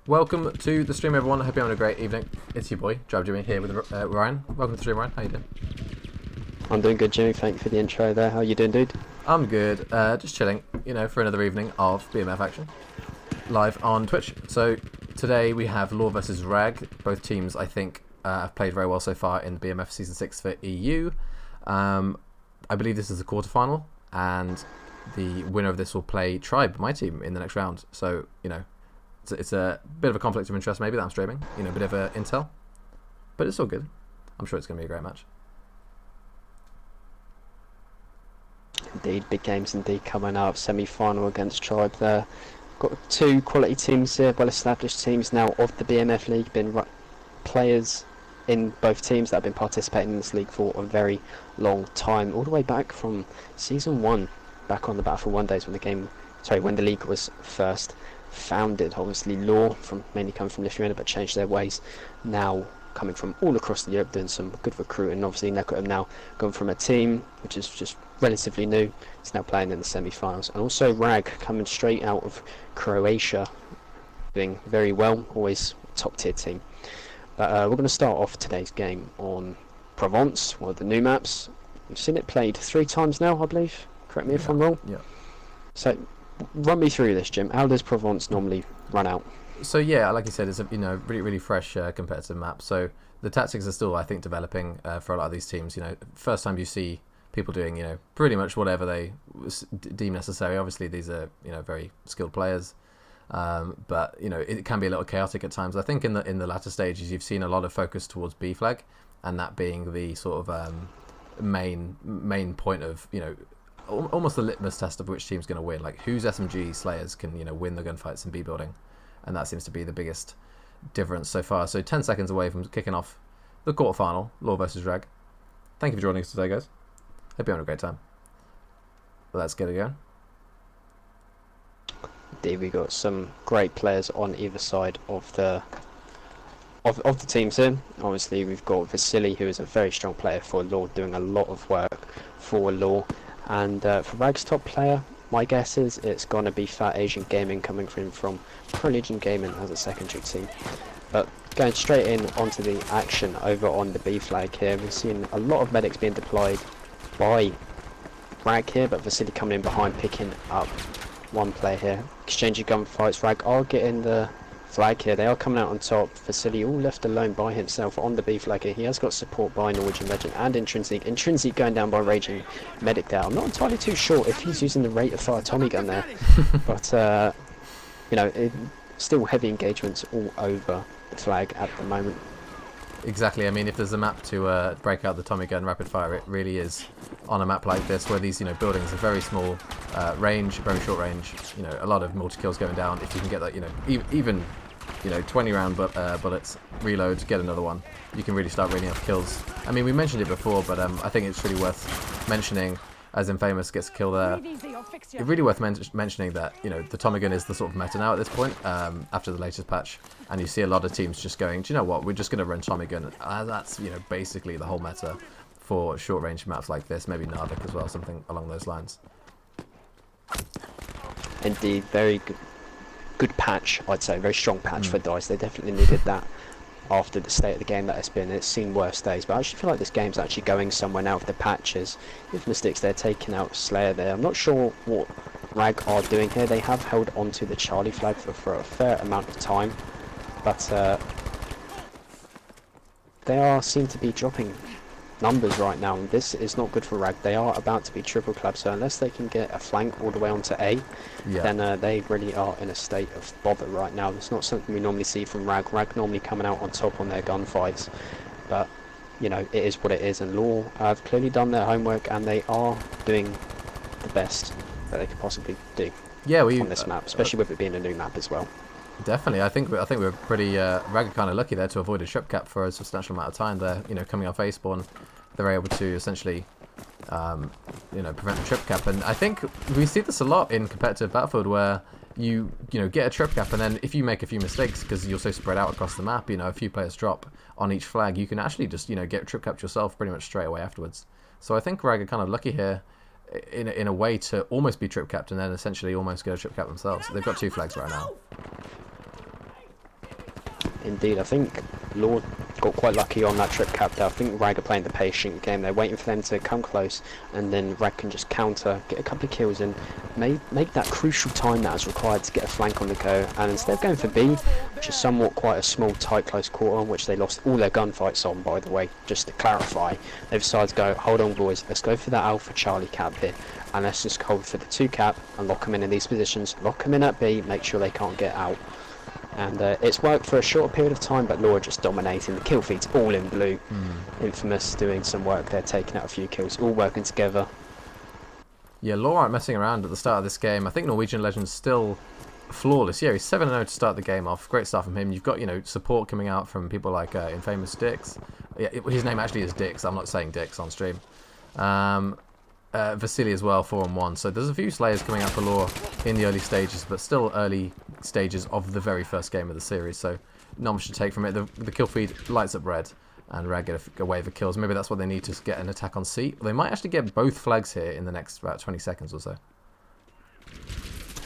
Welcome to the stream, everyone. I hope you're having a great evening. It's your boy, Drive Jimmy, here with Ryan. Welcome to the stream, Ryan. How you doing? I'm doing good, Jimmy. Thank you for the intro there. How you doing, dude? I'm good. Just chilling, for another evening of BMF action live on Twitch. So today we have LaW versus Rag. Both teams, I think, have played very well so far in BMF Season 6 for EU. I believe this is the quarterfinal, and the winner of this will play Tribe, my team, in the next round. So, it's a bit of a conflict of interest maybe that I'm streaming, a bit of intel, but it's all good. I'm sure it's going to be a great match. Indeed, big games indeed coming up. Semi-final against Tribe there. Got two quality teams here, well-established teams now of the BMF League. Been players in both teams that have been participating in this league for a very long time, all the way back from Season 1, back on the Battlefield 1 days when the league was first founded. Obviously LaW mainly coming from Lithuania, but changed their ways, now coming from all across Europe, doing some good recruiting. Obviously Nekotem now gone from a team which is just relatively new, it's now playing in the semi-finals. And also Rag coming straight out of Croatia, doing very well, always top tier team. But we're going to start off today's game on Provence, one of the new maps. We've seen it played 3 times now, I believe. Correct me if I'm wrong. Yeah. So run me through this, Jim. How does Provence normally run out? So yeah, like you said, it's a really fresh competitive map. So the tactics are still, I think, developing for a lot of these teams. First time you see people doing pretty much whatever they deem necessary. Obviously these are very skilled players, but it can be a little chaotic at times. I think in the latter stages you've seen a lot of focus towards B flag, and that being the sort of main point of almost the litmus test of which team's going to win. Like, whose SMG slayers can win the gunfights in B building, and that seems to be the biggest difference so far. So 10 seconds away from kicking off the quarterfinal, LaW versus Rag. Thank you for joining us today, guys. Hope you're having a great time. Let's get it going. Indeed, we got some great players on either side of the teams here. Obviously we've got Vasily, who is a very strong player for LaW, doing a lot of work for LaW. And for Rag's top player, my guess is it's going to be Fat Asian Gaming, coming from Pro Legion Gaming as a secondary team. But going straight in onto the action over on the B flag here, we've seen a lot of medics being deployed by Rag here, but Vasily coming in behind, picking up one player here. Exchanging gunfights, Rag are getting the flag here. They are coming out on top. Vasily all left alone by himself on the B flag here. He has got support by Norwegian Legend and Intrinsic. Intrinsic going down by Raging Medic there. I'm not entirely too sure if he's using the rate of fire Tommy gun there, but still heavy engagements all over the flag at the moment. Exactly. I mean, if there's a map to break out the Tommy gun rapid fire, it really is on a map like this, where these buildings are very small range, very short range. A lot of multi kills going down. If you can get that, even 20 round bullets, reload, get another one, you can really start raining off kills. I mean, we mentioned it before, but I think it's really worth mentioning, as Infamous gets a kill there. It's really worth mentioning that the Tommy gun is the sort of meta now at this point, after the latest patch, and you see a lot of teams just going, do you know what, we're just going to run Tommy gun. That's basically the whole meta for short range maps like this. Maybe Narvik as well, something along those lines. Indeed, very good patch, I'd say. Very strong patch for DICE. They definitely needed that after the state of the game that it's been. It's seen worse days, but I actually feel like this game's actually going somewhere now with the patches. With Mystics, they're taking out Slayer there. I'm not sure what Rag are doing here. They have held onto the Charlie flag for a fair amount of time, but they seem to be dropping numbers right now, and this is not good for Rag. They are about to be triple club, so unless they can get a flank all the way onto A, then they really are in a state of bother right now. It's not something we normally see from Rag. Rag normally coming out on top on their gunfights, but it is what it is, and LaW have clearly done their homework, and they are doing the best that they could possibly do on this map, especially with it being a new map as well. Definitely, I think we're pretty Rag kind of lucky there to avoid a trip cap for a substantial amount of time there. Coming off A spawn, they're able to essentially prevent the trip cap, and I think we see this a lot in competitive Battlefield, where you get a trip cap, and then if you make a few mistakes, because you're so spread out across the map, a few players drop on each flag, you can actually just get trip capped yourself pretty much straight away afterwards. So I think Rag are kind of lucky here in a way to almost be trip capped and then essentially almost get a trip cap themselves. They've got 2 flags right now. Indeed, I think Lord got quite lucky on that trip cap there. I think Rag are playing the patient game. They're waiting for them to come close, and then Rag can just counter, get a couple of kills in, make that crucial time that is required to get a flank on the go. And instead of going for B, which is somewhat quite a small, tight, close quarter, on which they lost all their gunfights on, by the way, just to clarify, they've decided to go, hold on boys, let's go for that Alpha Charlie cap here, and let's just hold for the 2 cap and lock them in these positions, lock them in at B, make sure they can't get out. And it's worked for a short period of time, but Law just dominating. The kill feed's all in blue. Infamous doing some work there, taking out a few kills, all working together. Yeah, Law aren't messing around at the start of this game. I think Norwegian Legend's still flawless. Yeah, he's 7-0 to start the game off. Great start from him. You've got, you know, support coming out from people like Infamous Dix. Yeah, his name actually is Dix. I'm not saying Dix on stream. Vasily as well, 4-on-1. So there's a few Slayers coming out for Law in the early stages, but still early stages of the very first game of the series. So not much to take from it. The kill feed lights up red, and Rag get a wave of kills. Maybe that's what they need to get an attack on C. They might actually get both flags here in the next about 20 seconds or so.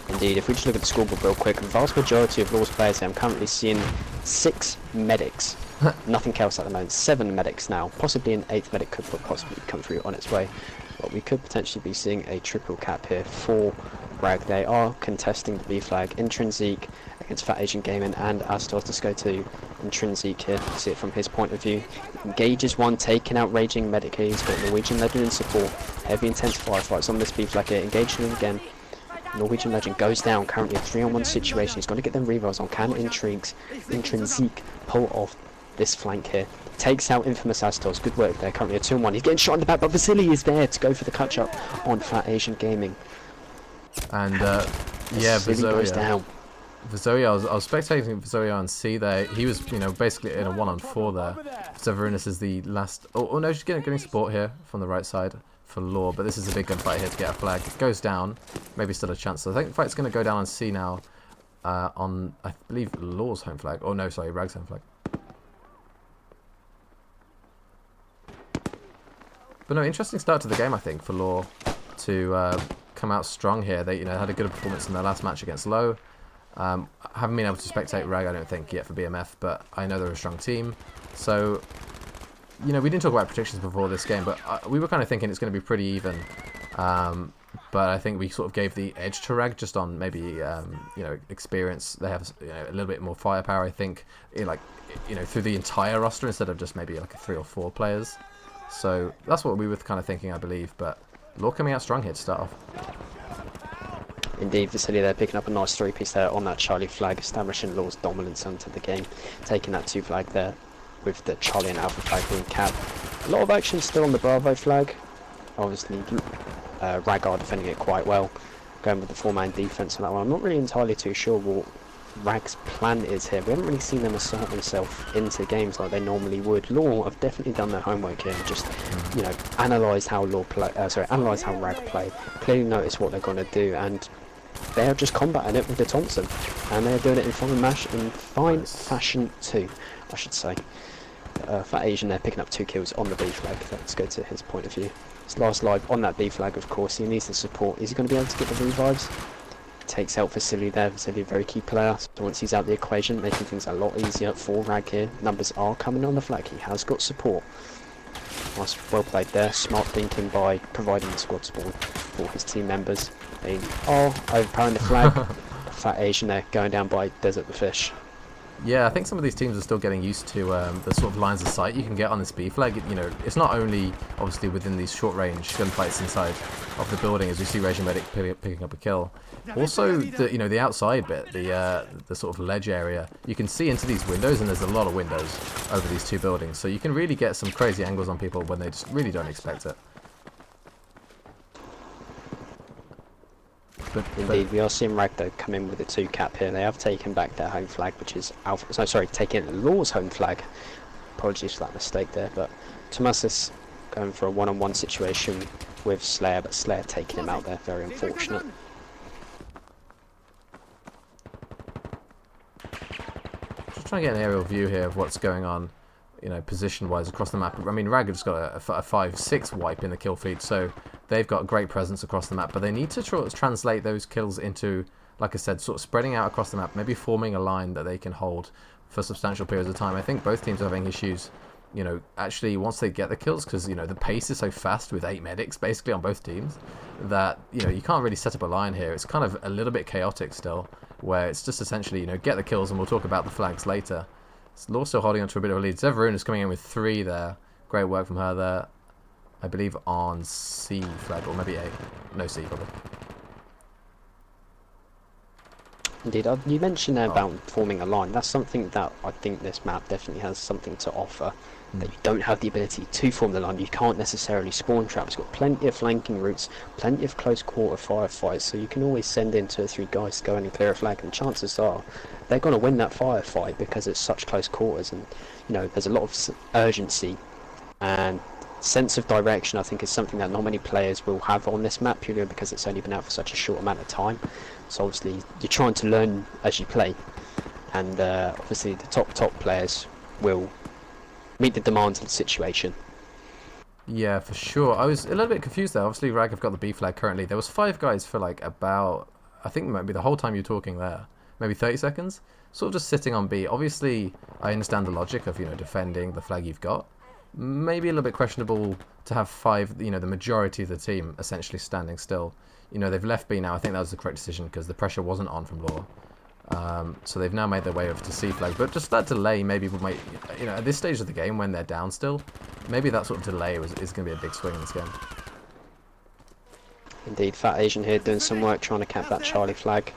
Indeed, if we just look at the scoreboard real quick, the vast majority of Law's players here, I'm currently seeing 6 medics. Nothing else at the moment. 7 medics now. Possibly an 8th medic could possibly come through on its way. But we could potentially be seeing a triple cap here for Rag. They are contesting the B flag. Intrinsique against Fat Asian Gaming and Astos. Let's go to Intrinsique here, see it from his point of view. Engages one, taking out Raging Medic here. He's got Norwegian Legend in support. Heavy intense firefights on this B flag here. Engaging him again. Norwegian Legend goes down, currently a 3-on-1 situation. He's got to get them revivals on. Can Intrinsique pull off this flank here? Takes out Infamous Astos. Good work there. Currently a 2-on-1. He's getting shot in the back, but Vasily is there to go for the catch-up on Fat Asian Gaming. And yeah, Vasily goes down. Vazoya, I was spectating Vazoya on C there. He was, you know, basically in a 1-on-4 there. Severinus is the last. Oh no, she's getting support here from the right side for Law, but this is a big gunfight here to get a flag. It goes down. Maybe still a chance. So I think the fight's going to go down on C now. On I believe Law's home flag. Oh no, sorry, Rag's home flag. But no, interesting start to the game, I think, for Law to come out strong here. They, you know, had a good performance in their last match against Low. Haven't been able to spectate Rag, I don't think, yet for BMF, but I know they're a strong team. So, you know, we didn't talk about predictions before this game, but we were kind of thinking it's going to be pretty even. But I think we sort of gave the edge to Rag just on maybe, you know, experience. They have, you know, a little bit more firepower, I think, like, you know, through the entire roster instead of just maybe like 3 or 4 players. So that's what we were kind of thinking, I believe. But Law coming out strong here to start off. Indeed, Vasily there picking up a nice 3-piece there on that Charlie flag, establishing Law's dominance onto the game, taking that 2 flag there with the Charlie and Alpha flag being capped. A lot of action still on the Bravo flag. Obviously, Rag are defending it quite well, going with the 4-man defense on that one. I'm not really entirely too sure what Rag's plan is here. We haven't really seen them assert themselves into games like they normally would. Law have definitely done their homework here and just, you know, analysed how analysed how Rag play. Clearly noticed what they're going to do, and they are just combating it with the Thompson, and they're doing it in fine fashion too, I should say. Fat Asian there picking up 2 kills on the B flag. Let's go to his point of view. His last live on that B flag, of course. He needs the support. Is he going to be able to get the revives? Takes out Vasily there. Vasily, a very key player. So once he's out the equation, making things a lot easier for Rag here. Numbers are coming on the flag. He has got support. Nice, well played there. Smart thinking by providing the squad spawn for his team members. They are overpowering the flag. Fat Asian there going down by Desert the Fish. Yeah, I think some of these teams are still getting used to the sort of lines of sight you can get on this B flag. You know, it's not only obviously within these short-range gunfights inside of the building, as we see Raging Medic picking up a kill. Also, the outside bit, the sort of ledge area, you can see into these windows, and there's a lot of windows over these 2 buildings, so you can really get some crazy angles on people when they just really don't expect it. Indeed, we are seeing Rag though come in with a 2 cap here. They have taken back their home flag, which is taking Law's home flag. Apologies for that mistake there, but Tomasis going for a 1-on-1 situation with Slayer, but Slayer taking him out there. Very unfortunate. Just trying to get an aerial view here of what's going on, you know, position-wise across the map. I mean, Rag have just got a 5-6 wipe in the kill feed, so they've got great presence across the map, but they need to translate those kills into, like I said, sort of spreading out across the map, maybe forming a line that they can hold for substantial periods of time. I think both teams are having issues, you know, actually once they get the kills, because, you know, the pace is so fast with 8 medics basically on both teams that, you know, you can't really set up a line here. It's kind of a little bit chaotic still, where it's just essentially, you know, get the kills, and we'll talk about the flags later. LaW still holding on to a bit of a lead. Zeverun is coming in with 3 there. Great work from her there. I believe on C flag, or maybe A. No, C probably. Indeed, you mentioned there about forming a line. That's something that I think this map definitely has something to offer. That you don't have the ability to form the line. You can't necessarily spawn trap. It's got plenty of flanking routes, plenty of close quarter firefights, so you can always send in 2 or 3 guys to go in and clear a flag, and chances are they're going to win that firefight because it's such close quarters, and, you know, there's a lot of urgency and sense of direction. I think is something that not many players will have on this map, purely because it's only been out for such a short amount of time. So obviously you're trying to learn as you play, and obviously the top players will meet the demands of the situation. Yeah, for sure. I was a little bit confused there. Obviously, Rag have got the B flag currently. There was 5 guys for like about, I think maybe the whole time you're talking there, maybe 30 seconds, sort of just sitting on B. Obviously, I understand the logic of, you know, defending the flag you've got. Maybe a little bit questionable to have 5, you know, the majority of the team essentially standing still. You know, they've left B now. I think that was the correct decision because the pressure wasn't on from LaW. So they've now made their way over to C flag, but just that delay maybe will make, you know, at this stage of the game when they're down still, maybe that sort of delay is going to be a big swing in this game. Indeed, Fat Asian here doing some work trying to cap that Charlie flag.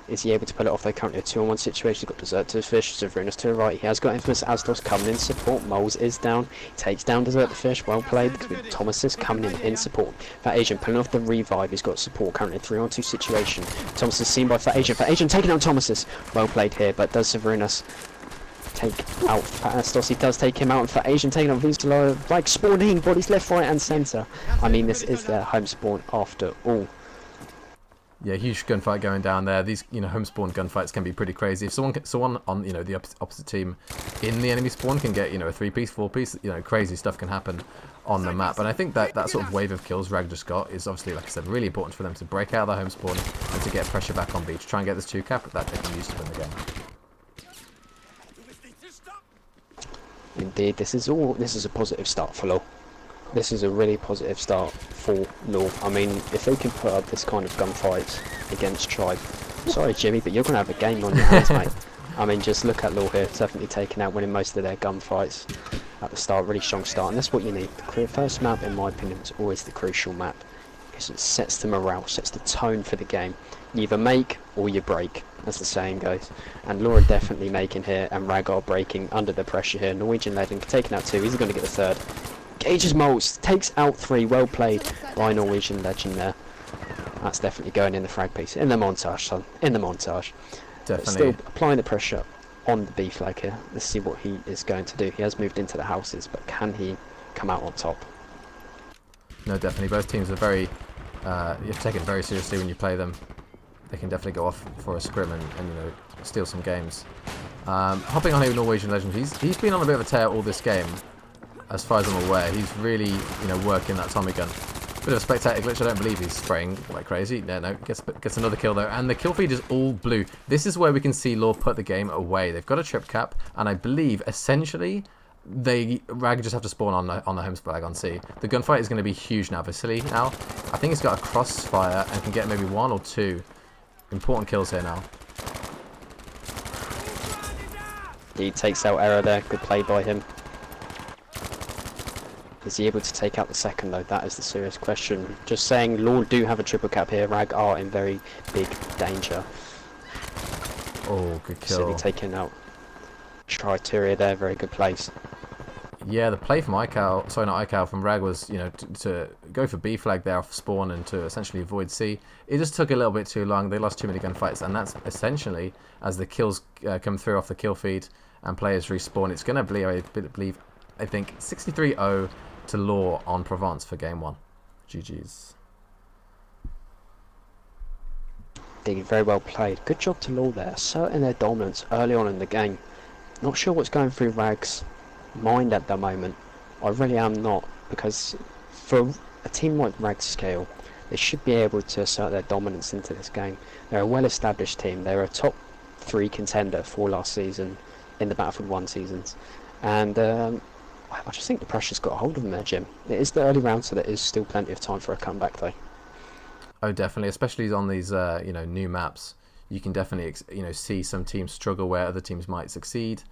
Is he able to pull it off? They're currently a 2-on-1 situation. He's got Desert to his fish, Severinus to the right. He has got Infamous Astos coming in support. Moles is down. He takes down Desert the fish. Well played. With Thomas is coming in support. Fat Asian pulling off the revive. He's got support currently a 3-on-2 situation. Thomas is seen by Fat Asian. Fat Asian taking out Thomas. Well played here, but does Severinus take out Fat Astos? He does take him out, and Fat Asian taking out Vizsla, like spawning bodies left, right, and centre. I mean, this is their home spawn after all. Yeah, huge gunfight going down there. These, you know, home spawn gunfights can be pretty crazy. If someone on, you know, the opposite team in the enemy spawn can get, you know, a 3-piece, 4-piece, you know, crazy stuff can happen on the map. And I think that sort of wave of kills Rag just got is obviously, like I said, really important for them to break out their home spawn and to get pressure back on B to try and get this 2-cap that they can use to win the game. Indeed, this is a positive start for LaW. This is a really positive start for LaW. I mean, if they can put up this kind of gunfights against Tribe, sorry Jimmy, but you're going to have a game on your hands, mate. I mean, just look at LaW here, definitely taking out, winning most of their gunfights at the start, really strong start, and that's what you need. The first map, in my opinion, is always the crucial map, because it sets the morale, sets the tone for the game. You either make or you break, as the saying goes. And LaW are definitely making here, and Rag are breaking under the pressure here. Norwegian Legend taking out 2, he's going to get the 3rd. Gauges Moles, takes out 3, well played by Norwegian Legend there. That's definitely going in the frag piece. In the montage, son. In the montage. Definitely. But still applying the pressure on the B flag here. Let's see what he is going to do. He has moved into the houses, but can he come out on top? No, definitely. Both teams are very, you have to take it very seriously when you play them. They can definitely go off for a scrim and you know, steal some games. Hopping on here with Norwegian Legend, he's been on a bit of a tear all this game. As far as I'm aware, he's really, you know, working that Tommy gun. Bit of a spectator glitch. I don't believe he's spraying like crazy. No, gets another kill though, and the kill feed is all blue. This is where we can see LaW put the game away. They've got a trip cap, and I believe essentially Rag just have to spawn on the home flag on C. The gunfight is going to be huge now. Vasily now, I think he's got a crossfire and can get maybe 1 or 2 important kills here now. He takes out Error there. Good play by him. Is he able to take out the 2nd though? That is the serious question. Just saying, LaW do have a triple cap here. Rag are in very big danger. Oh, good kill. Silly taking out Trituria there. Very good place. Yeah, the play from iCal, sorry not iCal, from Rag was, you know, to go for B flag there off spawn and to essentially avoid C. It just took a little bit too long. They lost too many gunfights, and that's essentially as the kills come through off the kill feed and players respawn. It's going to be, I think, 63-0 to LaW on Provence for game 1. GG's. Indeed, very well played. Good job to LaW there, asserting their dominance early on in the game. Not sure what's going through Rag's mind at the moment. I really am not, because for a team like Rag's scale, they should be able to assert their dominance into this game. They're a well-established team. They're a top 3 contender for last season. in the Battlefield 1 seasons. And I just think the pressure's got a hold of them there, Jim. It is the early round, so there is still plenty of time for a comeback, though. Oh, definitely, especially on these new maps. You can definitely see some teams struggle where other teams might succeed.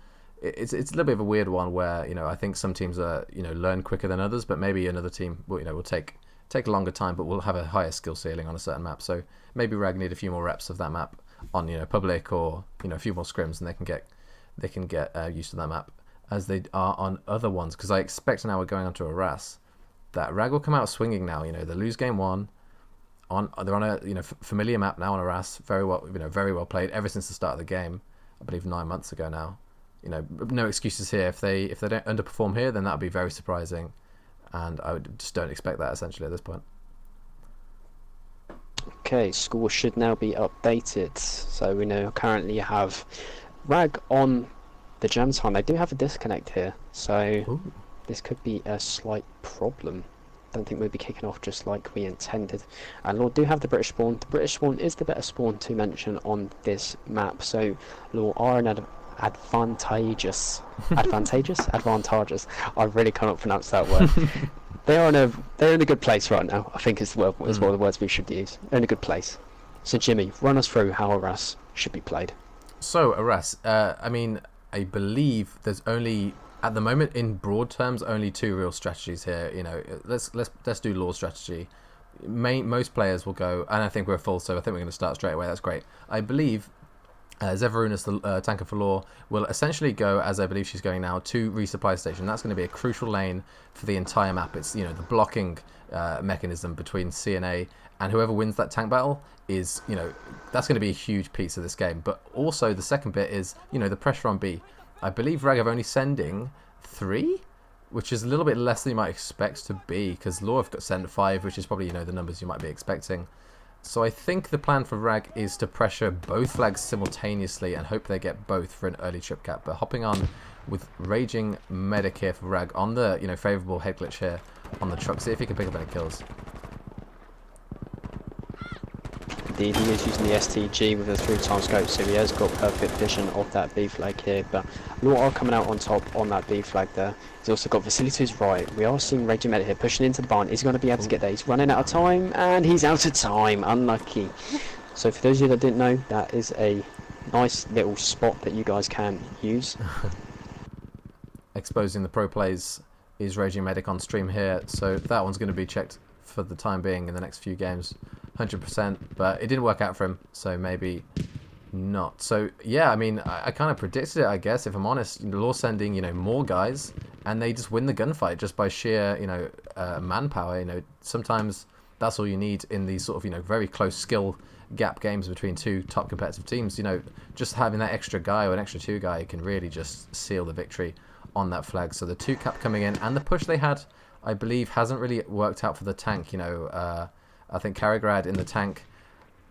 It's a little bit of a weird one where I think some teams are learn quicker than others, but maybe another team will take a longer time, but will have a higher skill ceiling on a certain map. So maybe Rag need a few more reps of that map on public, or a few more scrims, and they can get used to that map as they are on other ones. Because I expect now we're going on to a RAS that Rag will come out swinging now. They lose game 1. They're on a familiar map now on a RAS, very well played ever since the start of the game. I believe 9 months ago now. No excuses here. If they don't underperform here, then that would be very surprising, and I just don't expect that essentially at this point. Okay, score should now be updated. So we know currently you have Rag on the jam time. They do have a disconnect here, so Ooh. This could be a slight problem. Don't think we'll be kicking off just like we intended. And LaW do have the British spawn. The British spawn is the better spawn to mention on this map, so LaW are an advantageous. I really cannot pronounce that word. They're in a good place right now, I think is one of the words we should use. They're in a good place. So Jimmy, run us through how a RAS should be played. So a RAS, I believe there's only, at the moment, in broad terms, only 2 real strategies here. Let's do LaW strategy. Most players will go, and I think we're full, so I think we're going to start straight away. That's great. I believe Zeverunas, the tanker for LaW, will essentially go, as I believe she's going now, to resupply station. That's going to be a crucial lane for the entire map. It's the blocking mechanism between C and A, and whoever wins that tank battle is that's going to be a huge piece of this game. But also the second bit is the pressure on B. I believe Rag are only sending 3, which is a little bit less than you might expect to be, because LaW have got sent 5, which is probably the numbers you might be expecting. So I think the plan for Rag is to pressure both flags simultaneously and hope they get both for an early trip cap. But hopping on with Raging Medic here for Rag on the favourable head glitch here on the truck. See if he can pick up any kills. Indeed, he is using the STG with a 3-time scope, so he has got perfect vision of that B flag here. But LaW are coming out on top on that B flag there. He's also got Vasily to his right. We are seeing Raging Medic here pushing into the barn. Is he going to be able to get there? He's running out of time, and he's out of time. Unlucky. So for those of you that didn't know, that is a nice little spot that you guys can use. Exposing the pro plays is Raging Medic on stream here, so that one's going to be checked for the time being in the next few games, 100%. But it didn't work out for him, so maybe not. So yeah, I kind of predicted it, I guess, if I'm honest. LaW sending more guys, and they just win the gunfight just by sheer manpower. Sometimes that's all you need in these sort of very close skill gap games between 2 top competitive teams. Just having that extra guy or an extra 2 guy can really just seal the victory on that flag. So the 2 cap coming in, and the push they had, I believe, hasn't really worked out for the tank. I think Karagrad in the tank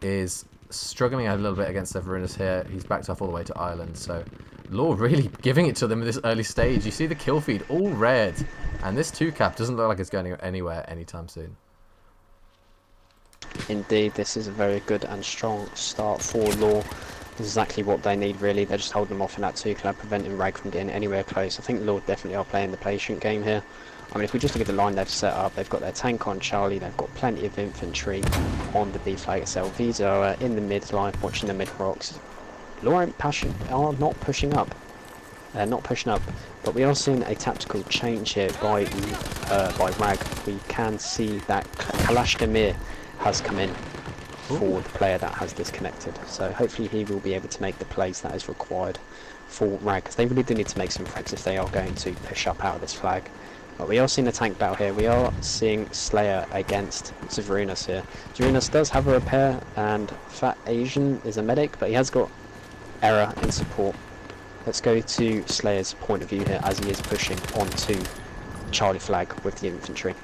is struggling a little bit against Zeverunas here. He's backed off all the way to Ireland, so LaW really giving it to them at this early stage. You see the kill feed all red, and this 2 cap doesn't look like it's going anywhere anytime soon. Indeed, this is a very good and strong start for LaW. This is exactly what they need, really. They're just holding them off in that 2 cap, preventing Rag from getting anywhere close. I think LaW definitely are playing the patient game here. If we just look at the line they've set up, they've got their tank on Charlie, they've got plenty of infantry on the B flag itself. These are in the mid line, watching the mid rocks. LaW are not pushing up. They're not pushing up, but we are seeing a tactical change here by Rag. We can see that Kalash Demir has come in for the player that has disconnected. So hopefully he will be able to make the plays that is required for Rag, because they really do need to make some frags if they are going to push up out of this flag. But we are seeing a tank battle here. We are seeing Slayer against Zeverunas here. Zeverunas does have a repair, and Fat Asian is a medic, but he has got error in support. Let's go to Slayer's point of view here as he is pushing onto Charlie flag with the infantry.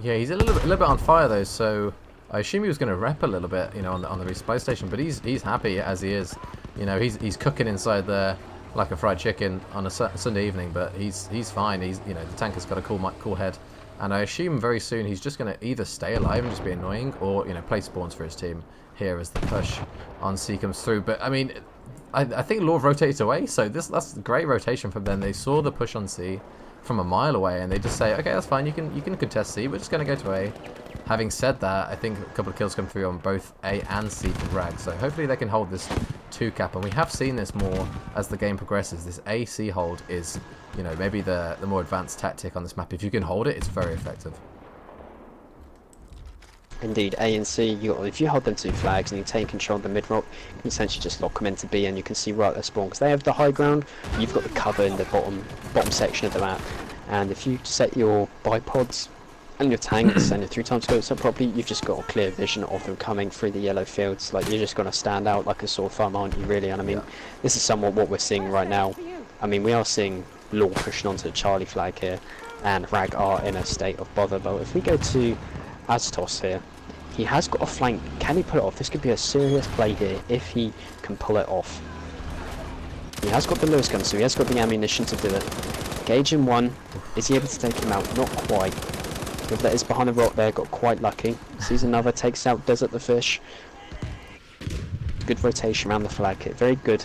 Yeah, he's a little bit on fire though, so I assume he was going to rep a little bit, on the resupply station. But he's happy as he is. He's cooking inside there like a fried chicken on a Sunday evening, but he's fine. The tanker's got a cool head, and I assume very soon he's just going to either stay alive and just be annoying, or play spawns for his team here as the push on C comes through. But I think LaW rotated away, so that's great rotation from them. They saw the push on C from a mile away, and they just say, okay, that's fine, you can contest C, we're just going to go to A. Having said that, I think a couple of kills come through on both A and C for Rag, so hopefully they can hold this 2-cap, and we have seen this more as the game progresses. This A-C hold is, you know, maybe the more advanced tactic on this map. If you can hold it, it's very effective. Indeed, A and C, if you hold them 2 flags and you take control of the mid-rock, you can essentially just lock them into B, and you can see right at their spawn, because they have the high ground, you've got the cover in the bottom section of the map, and if you set your bipods and your tanks and your 3x scopes up properly, you've just got a clear vision of them coming through the yellow fields. Like, you're just going to stand out like a sore thumb, aren't you, really? And I mean, this is somewhat what we're seeing right now. I mean, we are seeing LaW pushing onto the Charlie flag here, and Rag are in a state of bother. But if we go to Aztos here, he has got a flank. Can he pull it off? This could be a serious play here if he can pull it off. He has got the Lewis gun, so he has got the ammunition to do it. Gauge in 1. Is he able to take him out? Not quite. If that is behind the rock there, got quite lucky. Sees another, takes out Desert the Fish. Good rotation around the flag hit. Very good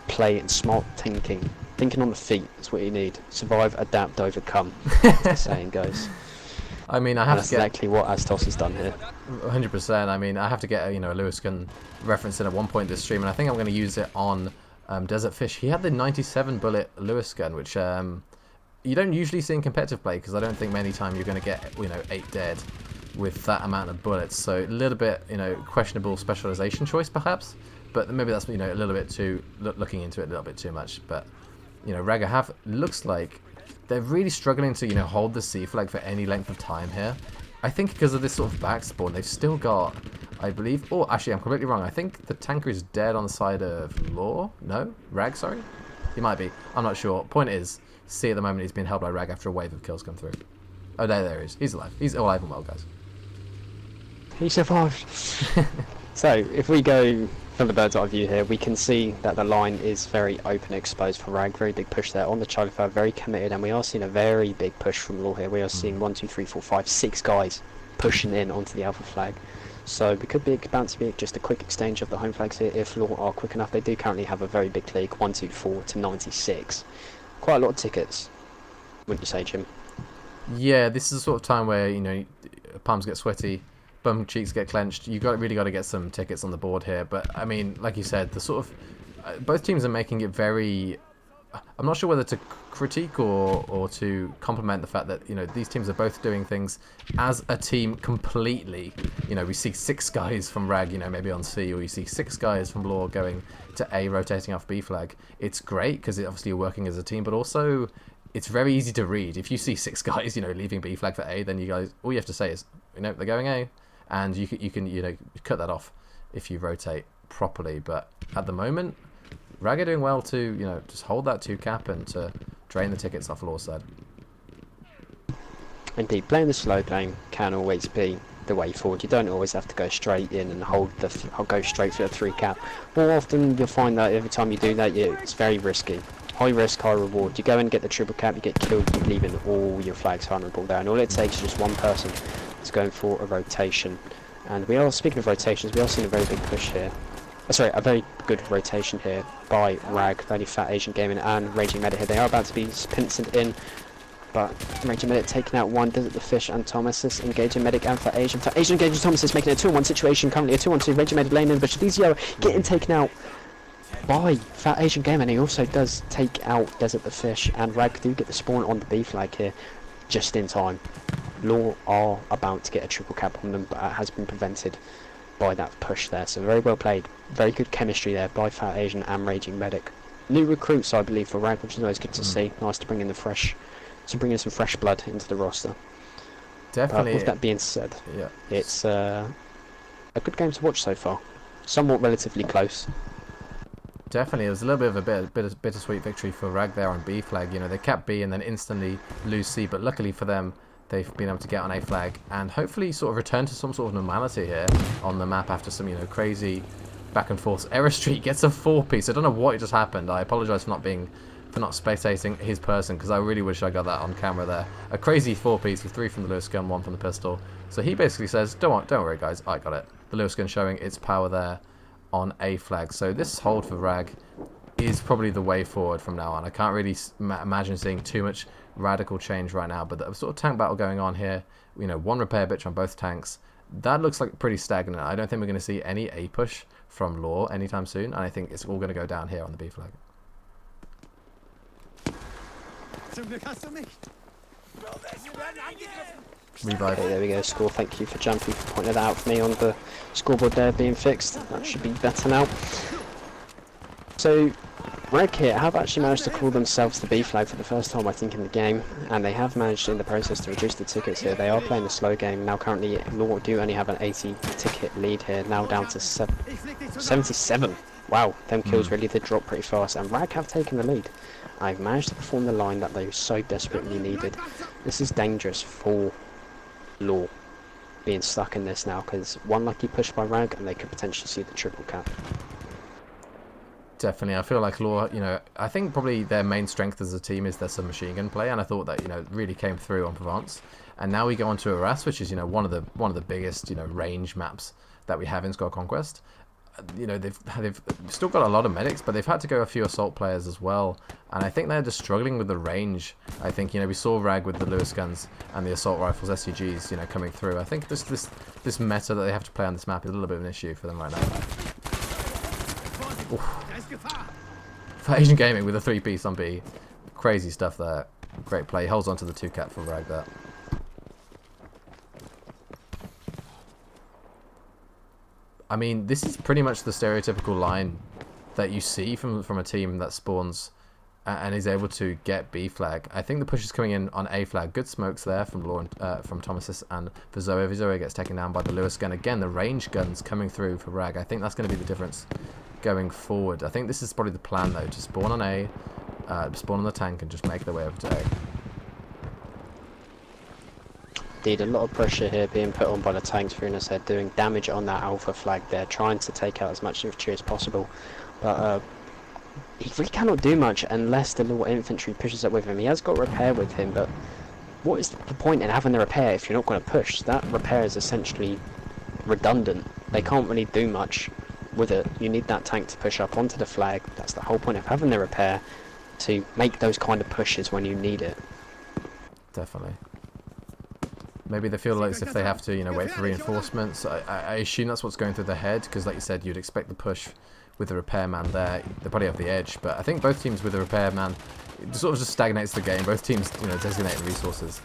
play and smart thinking. Thinking on the feet is what you need. Survive, adapt, overcome, as the saying goes. I mean, I have That's to get exactly what Aztos has done here. 100%. I mean, I have to get a Lewis gun reference in at one point this stream, and I think I'm going to use it on Desert Fish. He had the 97 bullet Lewis gun, which you don't usually see in competitive play, because I don't think many times you're going to get 8 dead with that amount of bullets. So a little bit questionable specialization choice perhaps, but maybe that's a little bit too looking into it a little bit too much. But Raga looks like they're really struggling to hold the C flag for any length of time here. I think because of this sort of back spawn, they've still got, I believe, oh actually I'm completely wrong, I think the tanker is dead on the side of LaW. No, Rag, sorry, he might be, I'm not sure. Point is, C at the moment he's being held by Rag after a wave of kills come through. Oh, there he is. He's alive. He's alive and well, guys. He survived. So if we go from the bird's eye view here, we can see that the line is very open, exposed for Rag. Very big push there on the Charlie flag, very committed, and we are seeing a very big push from LaW here. We are seeing 1, 2, 3, 4, 5, 6 guys pushing in onto the alpha flag. So it could be about to be just a quick exchange of the home flags here if LaW are quick enough. They do currently have a very big league, 124 to 96. Quite a lot of tickets, wouldn't you say, Jim? Yeah, this is the sort of time where palms get sweaty, bum cheeks get clenched. You really got to get some tickets on the board here. But I mean, like you said, the sort of both teams are making it very. I'm not sure whether to critique or to compliment the fact that these teams are both doing things as a team completely. We see 6 guys from Rag, maybe on C, or you see 6 guys from LaW going to A, rotating off B flag. It's great because obviously you're working as a team, but also it's very easy to read. If you see 6 guys, leaving B flag for A, then all you have to say is, they're going A, and you can cut that off if you rotate properly. But at the moment, Rag are doing well to just hold that 2-cap and to drain the tickets off LaW's side. Indeed, playing the slow game can always be the way forward. You don't always have to go straight in and go straight for the 3-cap. More often you'll find that every time you do that, it's very risky. High risk, high reward. You go and get the triple cap, you get killed, you leave in all your flags vulnerable there, and all it takes is just one person that's going for a rotation. And speaking of rotations, we are seeing a very big push here. Sorry, a very good rotation here by Rag, only Fat Asian Gaming and Raging Medic here. They are about to be pinced in, but Raging Medic taking out one, Desert the Fish and Thomas, engaging Medic and Fat Asian. Fat Asian engaging Thomas, making a 2-1 situation, currently a 2-1-2, Raging Medic laying in the bush. These are getting taken out by Fat Asian Gaming, and he also does take out Desert the Fish, and Rag do get the spawn on the B flag here, just in time. LaW are about to get a triple cap on them, but it has been prevented by that push there. So very well played, very good chemistry there by Fat Asian and Raging Medic. New recruits, I believe, for Rag, which is always good to see. Nice to bring in bring in some fresh blood into the roster. Definitely. But with that being said, yeah, it's a good game to watch so far. Somewhat relatively close. Definitely, it was a little bit of a bittersweet victory for Rag there on B flag. They capped B and then instantly lose C, but luckily for them, they've been able to get on A flag and hopefully sort of return to some sort of normality here on the map after some crazy back and forth. Error Street gets a 4-piece. I don't know what just happened. I apologise for not spectating his person, because I really wish I got that on camera there. A crazy 4-piece with 3 from the Lewis gun, 1 from the pistol. So he basically says, don't worry guys, I got it. The Lewis gun showing its power there on A flag. So this hold for Rag is probably the way forward from now on. I can't really imagine seeing too much radical change right now, but the sort of tank battle going on here, you know, one repair bitch on both tanks, that looks like pretty stagnant. I don't think we're going to see any A push from LaW anytime soon, and I think it's all going to go down here on the B flag. Revive. Okay, there we go, score. Thank you for Jumpy for pointing that out for me on the scoreboard there being fixed. That should be better now. So, Reg here have actually managed to call themselves the B flag for the first time, I think, in the game, and they have managed in the process to reduce the tickets here. They are playing the slow game. Now currently, LaW do only have an 80 ticket lead here, now down to 77. Wow, them kills really did drop pretty fast, and Rag have taken the lead. I've managed to perform the line that they so desperately needed. This is dangerous for LaW being stuck in this now, because one lucky push by Rag and they could potentially see the triple cap. Definitely, I feel like LaW, you know, I think probably their main strength as a team is their submachine gun play, and I thought that, you know, really came through on Provence. And now we go on to Arras, which is, you know, one of the biggest, you know, range maps that we have in Squad Conquest. You know, they've still got a lot of medics, but they've had to go a few assault players as well, and I think they're just struggling with the range. I think, you know, we saw Rag with the Lewis guns and the assault rifles, SCGs, you know, coming through. I think this meta that they have to play on this map is a little bit of an issue for them right now. Oof. For Asian Gaming with a 3-piece on B, crazy stuff there. Great play. Holds on to the 2-cap for Rag there. I mean, this is pretty much the stereotypical line that you see from a team that spawns and is able to get B flag. I think the push is coming in on A flag. Good smokes there from LaW, from Thomasis, and for Zoe. Zoe gets taken down by the Lewis gun. Again, the range guns coming through for Rag. I think that's going to be the difference going forward. I think this is probably the plan, though, to spawn on A, spawn on the tank, and just make their way over to A. Indeed, a lot of pressure here being put on by the tanks for Innes head, doing damage on that alpha flag there, trying to take out as much infantry as possible. But he really cannot do much unless the LaW infantry pushes up with him. He has got repair with him, but what is the point in having the repair if you're not going to push? That repair is essentially redundant. They can't really do much with it. You need that tank to push up onto the flag. That's the whole point of having the repair, to make those kind of pushes when you need it. Definitely. Maybe they feel like as if they have to, you know, wait for reinforcements. I assume that's what's going through their head, because like you said, you'd expect the push with the repairman there. They probably have the edge, but I think both teams with the repairman, it sort of just stagnates the game. Both teams, you know, designating resources.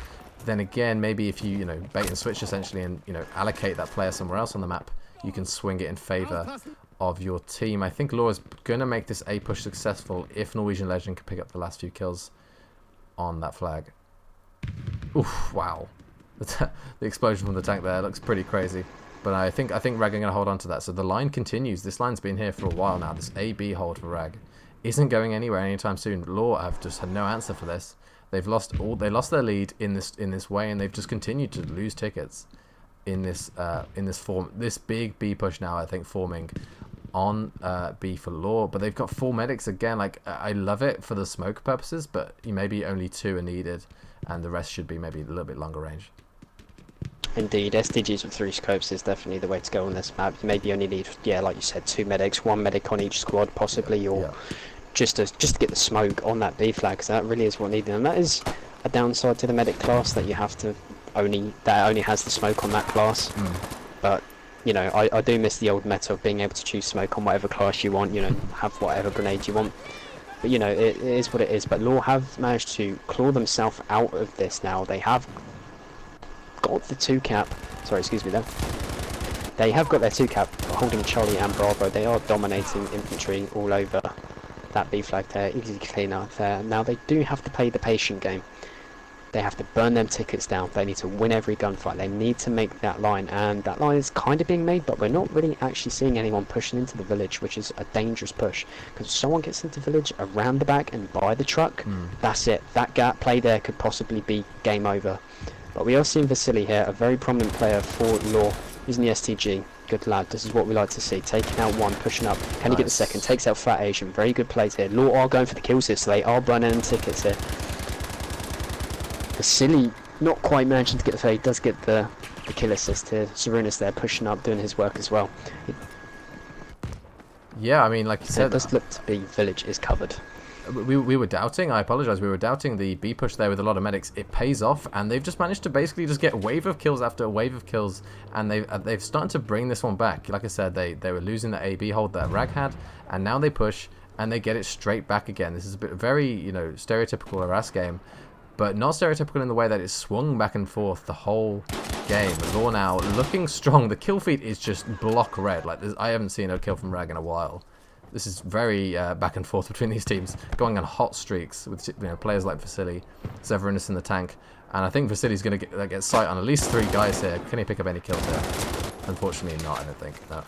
Then again, maybe if you know, bait and switch essentially and, you know, allocate that player somewhere else on the map, you can swing it in favour of your team. I think LaW is going to make this A push successful if Norwegian Legend can pick up the last few kills on that flag. Oof, wow. The explosion from the tank there looks pretty crazy, but I think Rag are going to hold on to that. So the line continues. This line's been here for a while now. This A-B hold for Rag isn't going anywhere anytime soon. LaW have just had no answer for this. They lost their lead in this way, and they've just continued to lose tickets in this form. This big B push now, I think, forming on B for LaW, but they've got 4 medics again. Like, I love it for the smoke purposes, but maybe only 2 are needed, and the rest should be maybe a little bit longer range. Indeed, SDGs with 3 scopes is definitely the way to go on this map. You maybe only need, yeah, like you said, 2 medics, 1 medic on each squad, possibly, or just to get the smoke on that B flag, because that really is what needed. And that is a downside to the medic class, that you have to only has the smoke on that class. But you know, I do miss the old meta of being able to choose smoke on whatever class you want. You know, have whatever grenade you want. But you know, it is what it is. But LaW have managed to claw themselves out of this now. They have got the 2-cap. Sorry, excuse me there. They have got their 2-cap, holding Charlie and Bravo. They are dominating infantry all over that B flag there. Easy cleaner there. Now they do have to play the patient game. They have to burn them tickets down. They need to win every gunfight. They need to make that line, and that line is kind of being made, but we're not really actually seeing anyone pushing into the village, which is a dangerous push, because if someone gets into the village around the back and by the truck, that's it. That gap play there could possibly be game over. But we are seeing Vasily here, a very prominent player for LaW, using the STG. Good lad, this is what we like to see. Taking out 1, pushing up. Can he get the second? Takes out Fat Asian. Very good plays here. LaW are going for the kills here, so they are burning them tickets here. Vasily not quite managing to get the fade. He does get the kill assist here. Sarunas there pushing up, doing his work as well. Yeah, I mean, like you So said, it does look to be village is covered. we were doubting. I apologize. We were doubting the B push there with a lot of medics. It pays off, and they've just managed to basically just get a wave of kills after a wave of kills, and they've started to bring this one back. Like I said, they were losing the AB hold that Rag had, and now they push and they get it straight back again. This is a bit very, you know, stereotypical harass game, but not stereotypical in the way that it's swung back and forth the whole game. LaW now looking strong. The kill feed is just block red. Like I haven't seen a kill from Rag in a while. This is very back and forth between these teams, going on hot streaks with, you know, players like Vasily, Severinus in the tank, and I think Vasily's going to get sight on at least 3 guys here. Can he pick up any kills here? Unfortunately not, I don't think. No.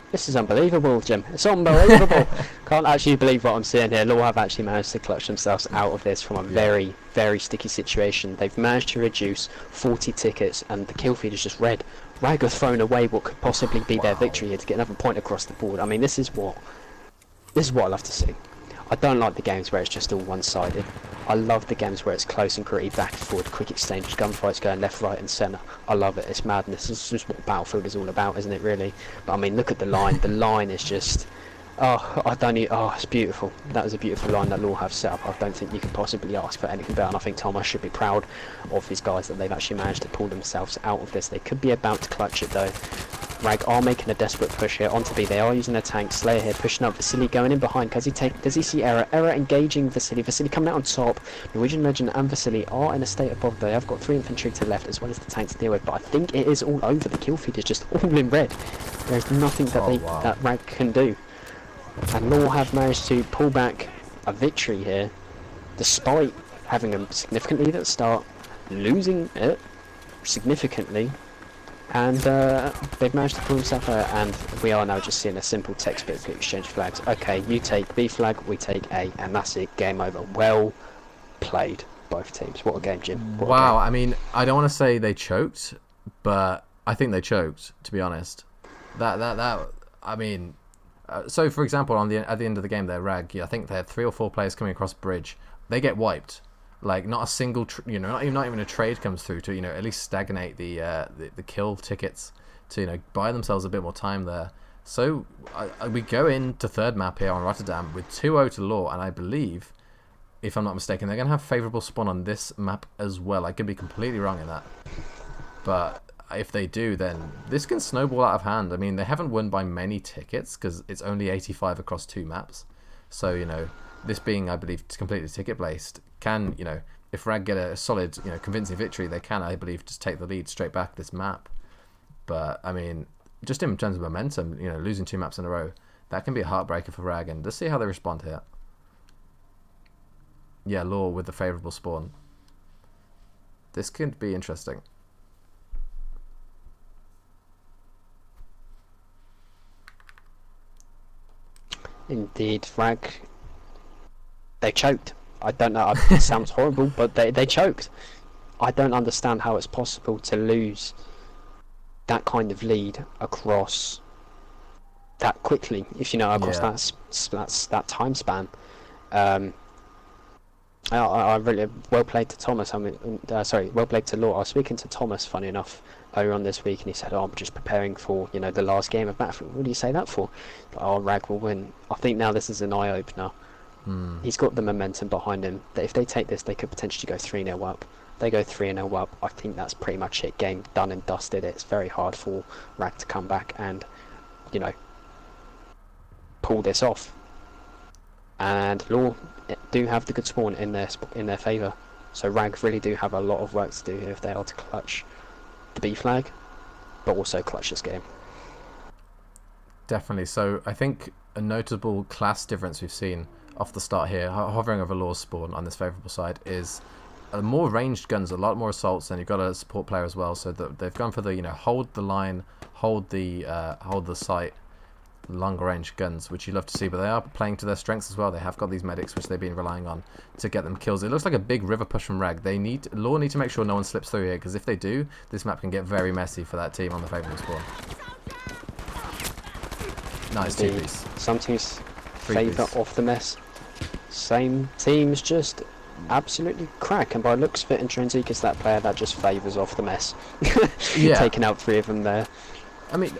This is unbelievable, Jim. It's unbelievable. Can't actually believe what I'm seeing here. LaW have actually managed to clutch themselves out of this from a very, very sticky situation. They've managed to reduce 40 tickets, and the kill feed is just red. Rag have thrown away what could possibly be their victory here to get another point across the board. I mean, this is what I love to see. I don't like the games where it's just all one-sided. I love the games where it's close and gritty, back and forward, quick exchanges, gunfights going left, right and centre. I love it. It's madness. This is just what Battlefield is all about, isn't it, really? But I mean, look at the line. The line is just... Oh, it's beautiful. That is a beautiful line that LaW have set up. I don't think you can possibly ask for anything better, and I think Thomas should be proud of his guys that they've actually managed to pull themselves out of this. They could be about to clutch it though. Rag are making a desperate push here onto B. They are using their tank. Slayer here pushing up. Vasily going in behind. Does he see Error? Error engaging Vasily. Vasily coming out on top. Norwegian Legend and Vasily are in a state of bother. They have got 3 infantry to the left as well as the tank to deal with. But I think it is all over. The kill feed is just all in red. There's nothing that that Rag can do. And LaW have managed to pull back a victory here, despite having a significant lead at the start, losing it significantly, and they've managed to pull themselves out, and we are now just seeing a simple textbook exchange flags. Okay, you take B flag, we take A, and that's it, game over. Well played, both teams. What a game, Jim. Wow, I mean, I don't want to say they choked, but I think they choked, to be honest. I mean... so, for example, at the end of the game, their Rag, I think they had 3 or 4 players coming across bridge. They get wiped. Like, not a single, not even a trade comes through to, at least stagnate the kill tickets to, buy themselves a bit more time there. So, we go into third map here on Rotterdam with 2-0 to LaW, and I believe, if I'm not mistaken, they're going to have favourable spawn on this map as well. I could be completely wrong in that. But... if they do, then this can snowball out of hand. I mean, they haven't won by many tickets because it's only 85 across 2 maps. So, this being, I believe, completely ticket-based, can, if Rag get a solid, convincing victory, they can, I believe, just take the lead straight back this map. But, I mean, just in terms of momentum, losing 2 maps in a row, that can be a heartbreaker for Rag. And let's see how they respond here. Yeah, LaW with the favourable spawn. This could be interesting. Indeed, Rag. They choked. I don't know, it sounds horrible, but they choked. I don't understand how it's possible to lose that kind of lead across that quickly, if across that time span. I really well played to Thomas. Well played to LaW. I was speaking to Thomas, funny enough, earlier on this week, and he said, "Oh, I'm just preparing for the last game of Battlefield." What do you say that for? Like, oh, Rag will win. I think now this is an eye opener. He's got the momentum behind him. That if they take this, they could potentially go 3-0 up. They go 3-0 up. I think that's pretty much it. Game done and dusted. It's very hard for Rag to come back and pull this off. And LaW do have the good spawn in their favour, so Rag really do have a lot of work to do here if they are to clutch the B flag, but also clutch this game. Definitely. So I think a notable class difference we've seen off the start here, hovering over LaW's spawn on this favourable side, is more ranged guns, a lot more assaults, and you've got a support player as well. So they've gone for the hold the line, hold the site. Longer range guns, which you love to see, but they are playing to their strengths as well. They have got these medics which they've been relying on to get them kills. It looks like a big river push from Rag. LaW need to make sure no one slips through here, because if they do, this map can get very messy for that team on the favourable spawn. Nice 2-piece. Some teams favour off the mess. Same teams just absolutely crack, and by looks of it, Intrinsic is that player that just favours off the mess. Yeah. Taking out 3 of them there. I mean,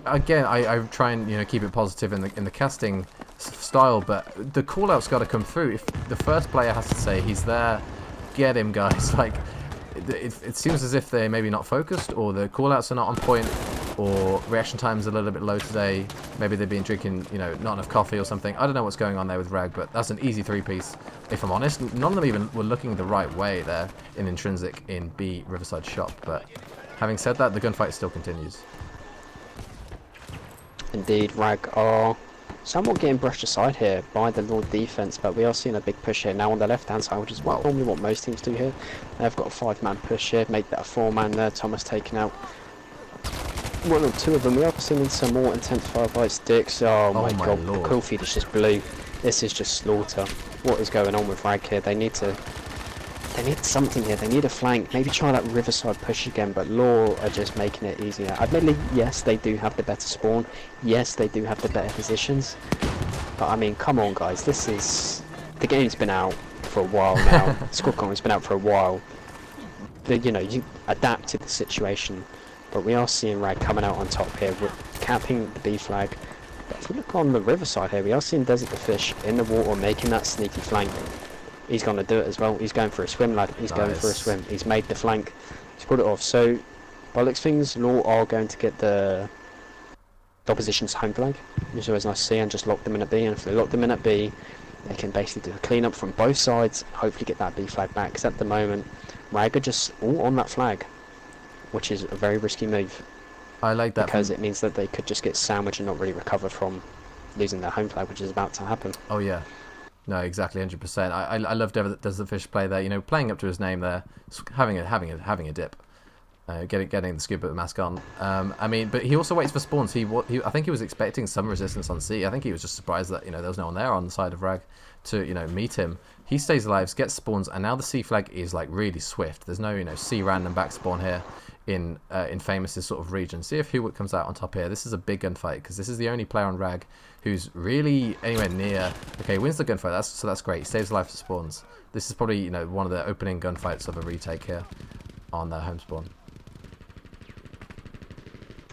Again, I try and keep it positive in the casting style, but the call out's got to come through. If the first player has to say he's there, get him, guys. Like it seems as if they're maybe not focused, or the call outs are not on point, or reaction time's a little bit low today. Maybe they've been drinking not enough coffee or something. I don't know what's going on there with Rag, but that's an easy 3-piece. If I'm honest, none of them even were looking the right way there in Intrinsic in B Riverside Shop. But having said that, the gunfight still continues. Indeed, Rag are somewhat getting brushed aside here by the LaW defense, but we are seeing a big push here now on the left-hand side, which is normally what most teams do here. They've got a 5-man push here, make that a 4-man there. Thomas taking out one or two of them. We are seeing some more intense firefights. Dix, oh my god, Lord. The cool feed is just blue. This is just slaughter. What is going on with Rag here? They need something here. They need a flank. Maybe try that Riverside push again, but LaW are just making it easier. Admittedly, yes, they do have the better spawn. Yes, they do have the better positions. But I mean, come on, guys. The game's been out for a while now. Squad Conquer's been out for a while. You adapt to the situation. But we are seeing Rag coming out on top here. We're capping the B flag. But if we look on the Riverside here, we are seeing Desert the Fish in the water making that sneaky flank. He's going to do it as well. He's going for a swim, lad. He's going for a swim. He's made the flank. He's put it off. So, by looks of things, LaW are going to get the opposition's home flag, which is always nice to see, and just lock them in at B. And if they lock them in at B, they can basically do a clean up from both sides, hopefully get that B flag back. Because at the moment, Rag are just all on that flag, which is a very risky move. I like that. Because it means that they could just get sandwiched and not really recover from losing their home flag, which is about to happen. Oh, yeah. No, exactly, 100%. I love Desert the Fish play there. Playing up to his name there, having a dip, getting the scuba mask on. I mean, but he also waits for spawns. I think he was expecting some resistance on C. I think he was just surprised that there was no one there on the side of Rag to meet him. He stays alive, gets spawns, and now the C flag is like really swift. There's no C random back spawn here in Famous's sort of region. See if Hewitt comes out on top here. This is a big gunfight because this is the only player on Rag who's really anywhere near. Okay, wins the gunfight. That's great. He saves life for spawns. This is probably one of the opening gunfights of a retake here on their home spawn.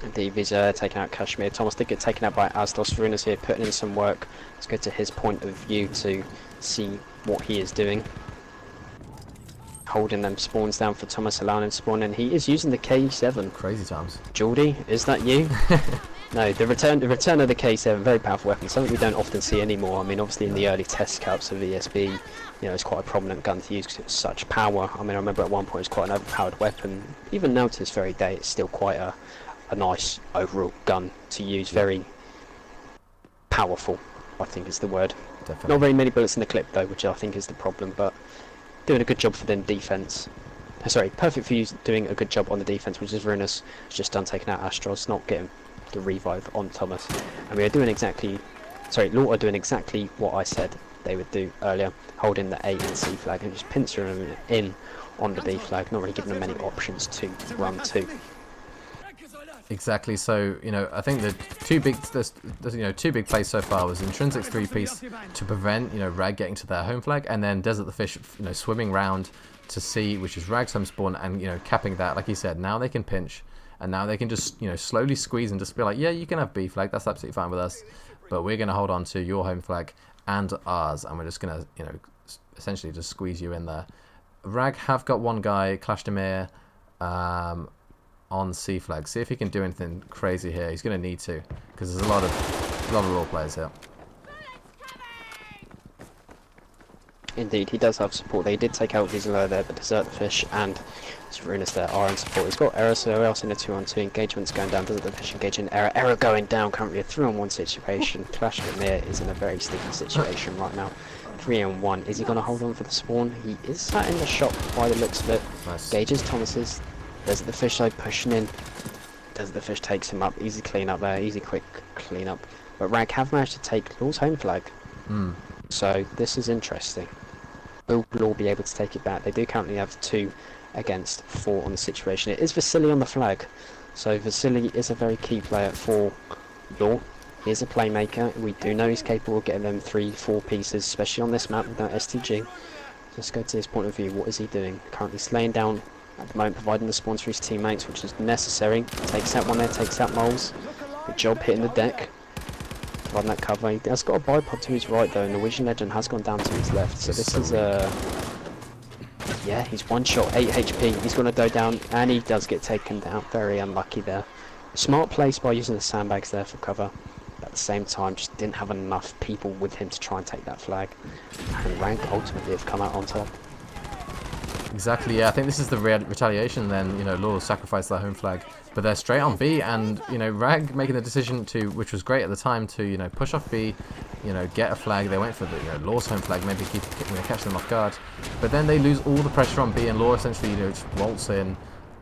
Indeed, he's taking out Kashmir. Thomas did get taken out by Asdos. Veruna's here putting in some work. Let's go to his point of view to see what he is doing. Holding them spawns down for Thomas, allowing him to spawn, and he is using the K7. Crazy times. Geordie, is that you? No, the return of the K7, very powerful weapon, something we don't often see anymore. I mean, obviously in the early test cups of ESB, it's quite a prominent gun to use because it's such power. I mean, I remember at one point it was quite an overpowered weapon. Even now to this very day, it's still quite a nice overall gun to use. Very powerful, I think is the word. Definitely. Not very many bullets in the clip though, which I think is the problem, but doing a good job for them defense. Sorry, perfect for you doing a good job on the defense, which is Veruna's just done taking out Astros, not getting the revive on Thomas. And we are doing LaW are doing exactly what I said they would do earlier, holding the A and C flag and just pincering them in on the B flag, not really giving them many options to run to. Exactly. So I think the two big plays so far was Intrinsic's 3-piece to prevent Rag getting to their home flag, and then Desert the Fish swimming round to C, which is Rag's home spawn, and capping that. Like he said, now they can pinch, and now they can just slowly squeeze and just be like, yeah, you can have B flag, that's absolutely fine with us, but we're going to hold on to your home flag and ours, and we're just going to essentially just squeeze you in there. Rag have got one guy, Klashdemir, on C flag. See if he can do anything crazy here. He's going to need to, because there's a lot of LaW players here. Indeed, he does have support. They did take out Vizela there, but Desert the Fish and Veruna's there are in support. He's got Error, so we're also in a 2-on-2. Engagement's going down. Desert the Fish engaging Error. Error going down. Currently a 3-on-1 situation. Klashdemir is in a very sticky situation right now. 3-on-1. Is he going to hold on for the spawn? He is sat in the shop by the looks of it. Nice. Engages Thomas's. Desert the Fish though pushing in. Desert the Fish takes him up. Easy clean up there. Easy quick clean up. But Rag have managed to take LaW's home flag. So this is interesting. Will LaW be able to take it back? They do currently have 2 against 4 on the situation. It is Vasily on the flag. So Vasily is a very key player for LaW. He is a playmaker. We do know he's capable of getting them 3-4 pieces, especially on this map without STG. Let's go to his point of view. What is he doing? Currently slaying down at the moment, providing the spawns for his teammates, which is necessary. Takes out one there, takes out Moles. Good job hitting the deck. Run that cover. He has got a bipod to his right though, and the Norwegian Legend has gone down to his left. So this is yeah, he's one shot, 8 HP. He's going to go down, and he does get taken down. Very unlucky there. Smart place by using the sandbags there for cover. At the same time, just didn't have enough people with him to try and take that flag. And Rank ultimately have come out on top. Exactly, yeah. I think this is the retaliation then. You know, LaW sacrificed their home flag, but they're straight on B, and, you know, Rag making the decision to, which was great at the time, to, you know, push off B, you know, get a flag. They went for the, you know, LaW's home flag, maybe keep, you know, catch them off guard. But then they lose all the pressure on B, and LaW essentially, you know, just waltz in,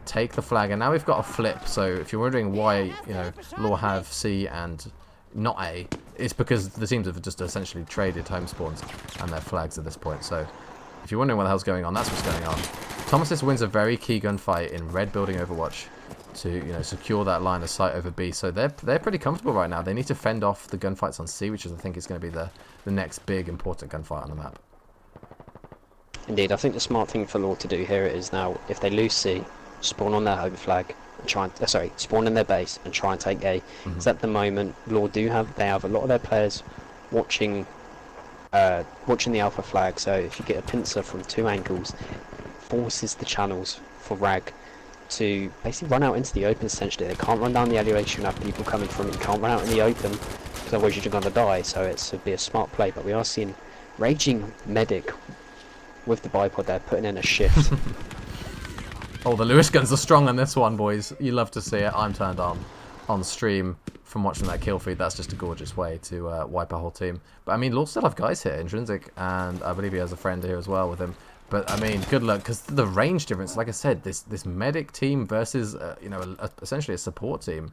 take the flag, and now we've got a flip. So if you're wondering why, you know, LaW have C and not A, it's because the teams have just essentially traded home spawns and their flags at this point. So if you're wondering what the hell's going on, that's what's going on. Thomas wins a very key gunfight in red building Overwatch to, you know, secure that line of sight over B. So they're pretty comfortable right now. They need to fend off the gunfights on C, which is, I think, is going to be the next big important gunfight on the map. Indeed, I think the smart thing for LaW to do here is now, if they lose C, spawn on their home flag and try and spawn in their base and try and take A. Because at the moment, LaW they have a lot of their players watching the alpha flag. So if you get a pincer from 2 angles, forces the channels for Rag to basically run out into the open. Essentially, they can't run down the alleyway. You have people coming from it. You can't run out in the open because otherwise you're going to die. So it'd be a smart play. But we are seeing Raging Medic with the bipod there putting in a shift. Oh, the Lewis guns are strong on this one, boys. You love to see it. I'm turned on stream from watching that kill feed. That's just a gorgeous way to wipe a whole team. But I mean, LaW still have guys here, Intrinsic, and I believe he has a friend here as well with him. But I mean, good luck, because the range difference, like I said, this medic team versus you know, essentially a support team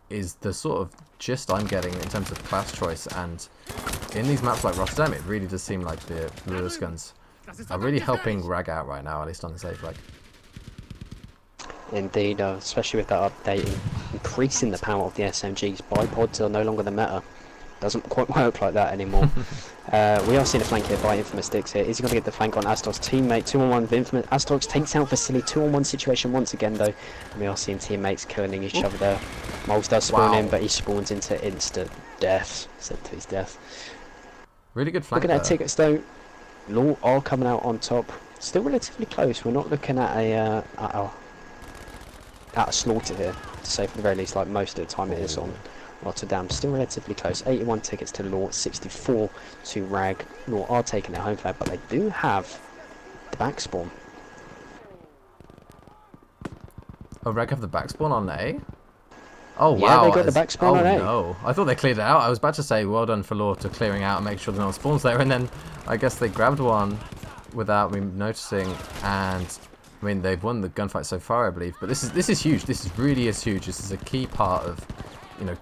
is the sort of gist I'm getting in terms of class choice. And in these maps like Rotterdam, it really does seem like the Lewis guns are really helping Rag out right now, at least on the safe flag. Indeed, especially with that update, increasing the power of the SMGs. Bipods are no longer the meta. Doesn't quite work like that anymore. We are seeing a flank here by Infamous Dix here. Is he going to get the flank on Astor's teammate? 2-on-1 with Infamous. Astor takes out Vasily. 2-on-1 situation once again, though. And we are seeing teammates killing each other there. Moles does spawn in, but he spawns into instant death. Sent to his death. Really good flank. Look at that tickets, though. LaW are coming out on top. Still relatively close. We're not looking at a slaughter here, to say for the very least, like most of the time it is on Rotterdam. Still relatively close. 81 tickets to LaW, 64 to Rag. LaW are taking their home flag, but they do have the back spawn. Oh, Rag have the back spawn on A? Oh, yeah, wow. they got the back spawn on A. No, I thought they cleared it out. I was about to say, well done for LaW to clearing out and make sure no one spawns there, and then I guess they grabbed one without me noticing, and I mean, they've won the gunfight so far, I believe. But this is huge. This really is huge. This is a key part of, you know,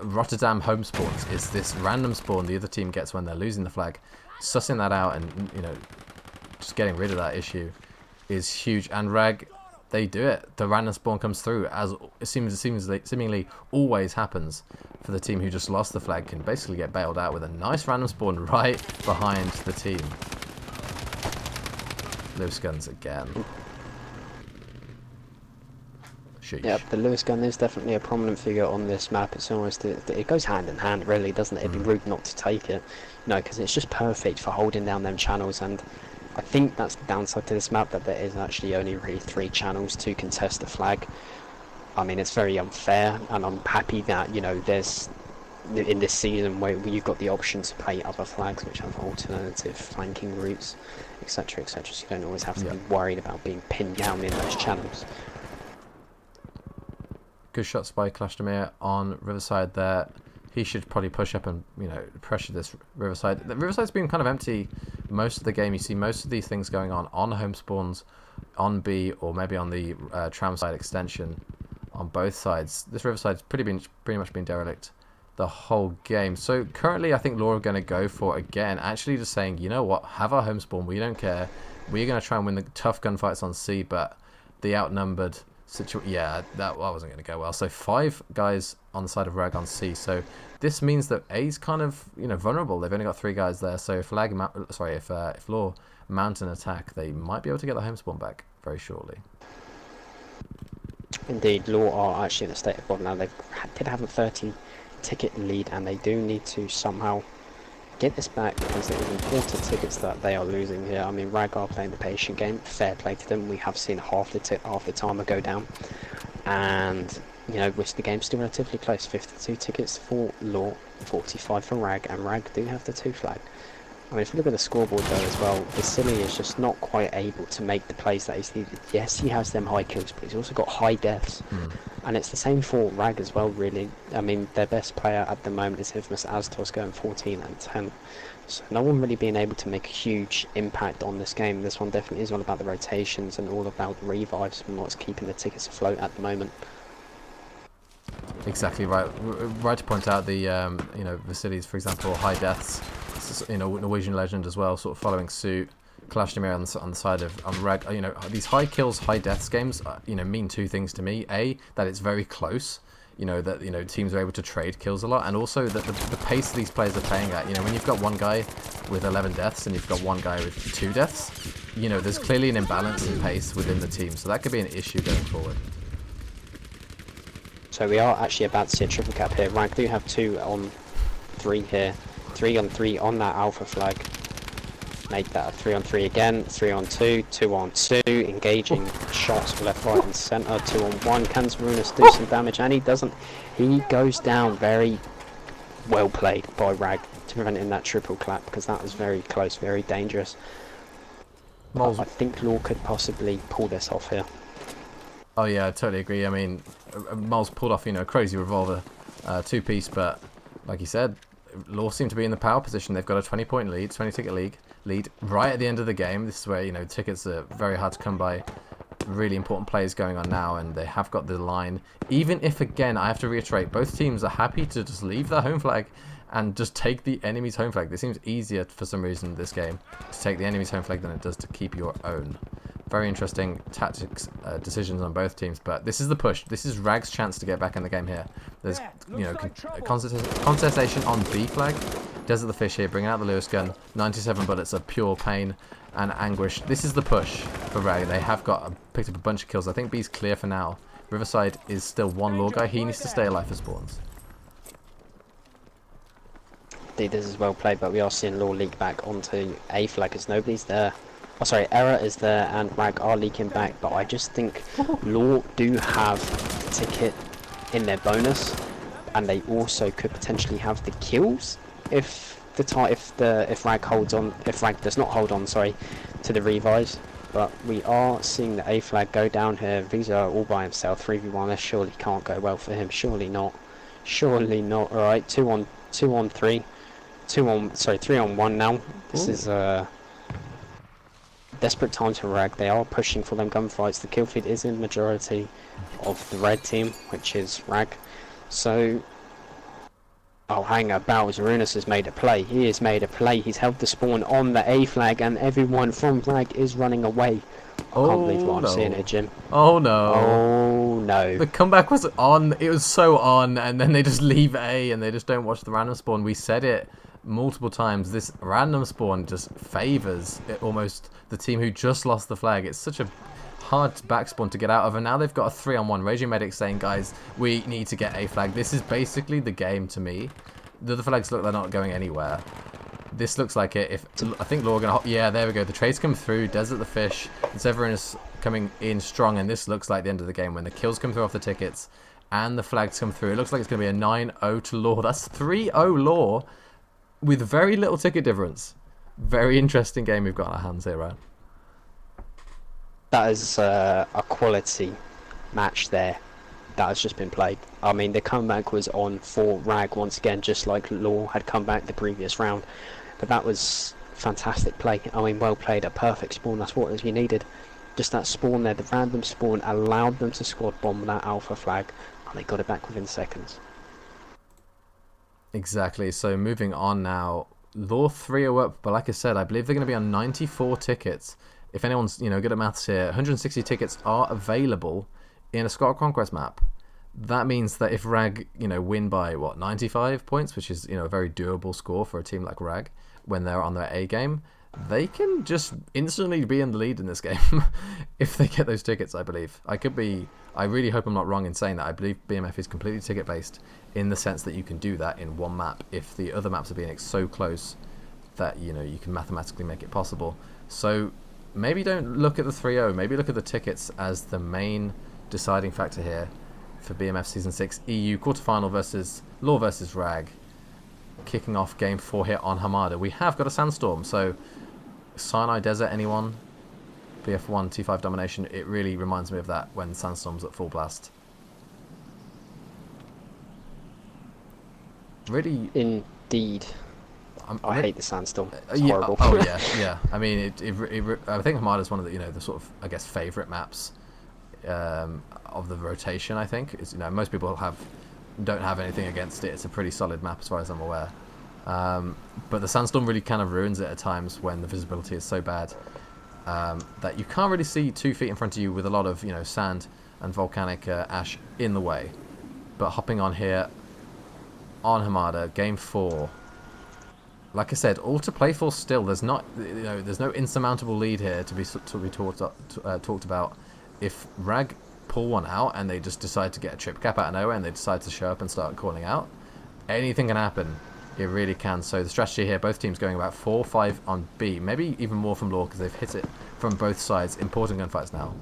Rotterdam home spawns. Is this random spawn the other team gets when they're losing the flag. Sussing that out and, you know, just getting rid of that issue is huge. And Rag, they do it. The random spawn comes through, as it seemingly always happens for the team who just lost the flag, can basically get bailed out with a nice random spawn right behind the team. Loose guns again. Sheesh. Yep, the Lewis gun is definitely a prominent figure on this map. It's almost, it goes hand in hand, really, doesn't it? It'd be rude not to take it. No, because it's just perfect for holding down them channels, and I think that's the downside to this map, that there is actually only really 3 channels to contest the flag. I mean, it's very unfair, and I'm happy that, you know, there's, in this season, where you've got the option to play other flags which have alternative flanking routes, etc, etc, so you don't always have to be worried about being pinned down in those channels. Good shots by Klashdemir on Riverside there. He should probably push up and, you know, pressure this Riverside. The Riverside's been kind of empty most of the game. You see most of these things going on home spawns, on B, or maybe on the tram side extension on both sides. This Riverside's pretty much been derelict the whole game. So currently I think LaW are going to go for, again, actually just saying, you know what, have our home spawn, we don't care. We're going to try and win the tough gunfights on C, but the outnumbered yeah, that wasn't going to go well. So 5 guys on the side of Rag on C. So this means that A's kind of, you know, vulnerable. They've only got 3 guys there. So if LaW mount an attack, they might be able to get the home spawn back very shortly. Indeed, Law are actually in a state of bother now. They did have a 30 ticket lead, and they do need to somehow get this back because it is important tickets that they are losing here. I mean, Rag are playing the patient game. Fair play to them. We have seen half the timer go down, and you know, which the game's still relatively close. 52 tickets for Law, 45 for Rag, and Rag do have the 2 flag. I mean, if you look at the scoreboard though as well, Vasily is just not quite able to make the plays that he's needed. Yes, he has them high kills, but he's also got high deaths. And it's the same for Rag as well, really. I mean, their best player at the moment is Infamous Aztos going 14 and 10. So no one really being able to make a huge impact on this game. This one definitely is all about the rotations and all about the revives and what's keeping the tickets afloat at the moment. Exactly right. Right to point out the you know, Vasily's, for example, high deaths. You know, Norwegian legend as well, sort of following suit. Kalashnikov on the side of Rag. You know, these high kills, high deaths games, you know, mean 2 things to me. A, that it's very close. You know, that, you know, teams are able to trade kills a lot, and also that the pace these players are playing at. You know, when you've got one guy with 11 deaths and you've got one guy with 2 deaths, you know, there's clearly an imbalance in pace within the team, so that could be an issue going forward. So we are actually about to see a triple cap here. Rag do have 2 on 3 here. 3 on 3 on that alpha flag. Make that a 3 on 3 again. 3 on 2, 2 on 2. Engaging shots left, right, and centre. 2 on 1. Can Zarunas do some damage? And he doesn't. He goes down. Very well played by Rag to preventing that triple clap, because that was very close, very dangerous. But I think Law could possibly pull this off here. Oh yeah, I totally agree. I mean, Moles pulled off, you know, a crazy revolver 2-piece, but like you said, Law seem to be in the power position. They've got a 20-point lead, 20-ticket lead right at the end of the game. This is where, you know, tickets are very hard to come by. Really important plays going on now, and they have got the line. Even if, again, I have to reiterate, both teams are happy to just leave their home flag and just take the enemy's home flag. It seems easier for some reason this game to take the enemy's home flag than it does to keep your own. Very interesting tactics decisions on both teams, but this is the push. This is Rag's chance to get back in the game here. There's, you know, contestation on B flag. Desert the Fish here, bringing out the Lewis gun. 97 bullets of pure pain and anguish. This is the push for Rag. They have picked up a bunch of kills. I think B's clear for now. Riverside is still one Law guy. He needs to stay alive for spawns. Indeed, this is well played, but we are seeing Law leak back onto A flag as nobody's there. Oh, sorry, Error is there and Rag are leaking back, but I just think Law do have the ticket in their bonus, and they also could potentially have the kills if Rag holds on, if Rag does not hold on, sorry, to the revives. But we are seeing the A flag go down here. Visa all by himself, 3v1. This surely can't go well for him. Surely not. Surely not. All right, 3 on 1 now. This is desperate times for Rag. They are pushing for them gunfights. The kill feed is in majority of the red team, which is Rag. So, oh, hang about. Zarunas has made a play. He has made a play. He's held the spawn on the A flag, and everyone from Rag is running away. I can't believe what I'm seeing here, Jim. Oh no. Oh no. The comeback was on. It was so on, and then they just leave A and they just don't watch the random spawn. We said it multiple times. This random spawn just favors almost the team who just lost the flag. It's such a hard back spawn to get out of, and now they've got a 3-on-1. Raging Medic saying, guys, we need to get A flag. This is basically the game to me. The other flags look, they're not going anywhere. This looks like it. I think Law are gonna, yeah, there we go. The trades come through. Desert the Fish. Severin is coming in strong, and this looks like the end of the game when the kills come through off the tickets and the flags come through. It looks like it's gonna be a 9-0 to Law. That's 3-0 Law with very little ticket difference. Very interesting game we've got on our hands here, right? That is a quality match there that has just been played. I mean, the comeback was on for Rag once again, just like Law had come back the previous round. But that was fantastic play. I mean, well played, a perfect spawn. That's what you needed. Just that spawn there, the random spawn allowed them to squad bomb that alpha flag, and they got it back within seconds. Exactly. So moving on now, Law 3-0 up, but like I said, I believe they're going to be on 94 tickets. If anyone's, you know, good at maths here, 160 tickets are available in a Scott Conquest map. That means that if Rag, you know, win by what, 95 points, which is, you know, a very doable score for a team like Rag when they're on their A game, they can just instantly be in the lead in this game if they get those tickets, I believe. I really hope I'm not wrong in saying that. I believe BMF is completely ticket based in the sense that you can do that in one map if the other maps are being so close that you can mathematically make it possible. So maybe don't look at the 3-0, maybe look at the tickets as the main deciding factor here for BMF Season 6 EU quarterfinal versus LaW versus Rag. Kicking off Game 4 here on Hamada. We have got a Sandstorm, so Sinai Desert, anyone? BF1 T5 domination. It really reminds me of that when Sandstorm's at full blast. Really, indeed. I hate the Sandstorm. It's yeah, horrible. Oh yeah. I mean, I think Hamada is one of the the sort of, I guess, favorite maps of the rotation. I think it's, most people don't have anything against it. It's a pretty solid map as far as I'm aware. But the Sandstorm really kind of ruins it at times when the visibility is so bad that you can't really see 2 feet in front of you with a lot of sand and volcanic ash in the way. But hopping on here on Hamada, Game 4. Like I said, all to play for still. There's not, there's no insurmountable lead here to be talked about. If Rag pull one out and they just decide to get a trip cap out of nowhere and they decide to show up and start calling out, anything can happen. It really can. So the strategy here, both teams going about 4-5 on B, maybe even more from LaW because they've hit it from both sides. Important gunfights now.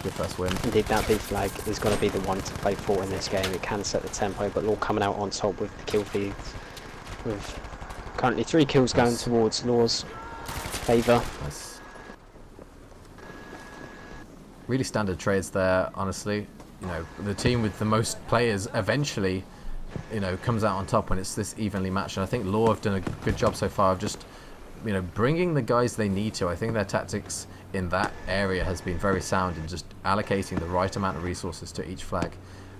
Good first win. Indeed, that B flag is going to be the one to play for in this game. It can set the tempo, but LaW coming out on top with the kill feeds. With currently 3 kills going towards LaW's favour. Nice. Really standard trades there, honestly. The team with the most players eventually, comes out on top when it's this evenly matched. And I think LaW have done a good job so far of just, bringing the guys they need to. I think their tactics in that area has been very sound in just allocating the right amount of resources to each flag.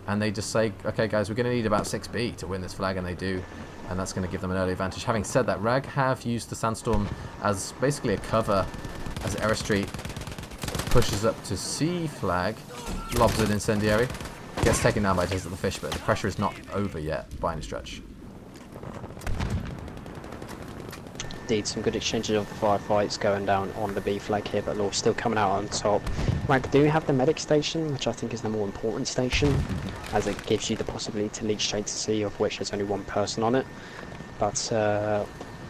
And they just say, okay guys, we're going to need about 6B to win this flag, and they do. And that's going to give them an early advantage. Having said that, Rag have used the Sandstorm as basically a cover as Error Street pushes up to C flag, lobs an incendiary, gets taken down by Desert the Fish, but the pressure is not over yet by any stretch. Indeed, some good exchanges of the firefights going down on the B flag here, but LaW still coming out on top. Rag do have the medic station, which I think is the more important station, as it gives you the possibility to lead straight to C, of which there's only one person on it. But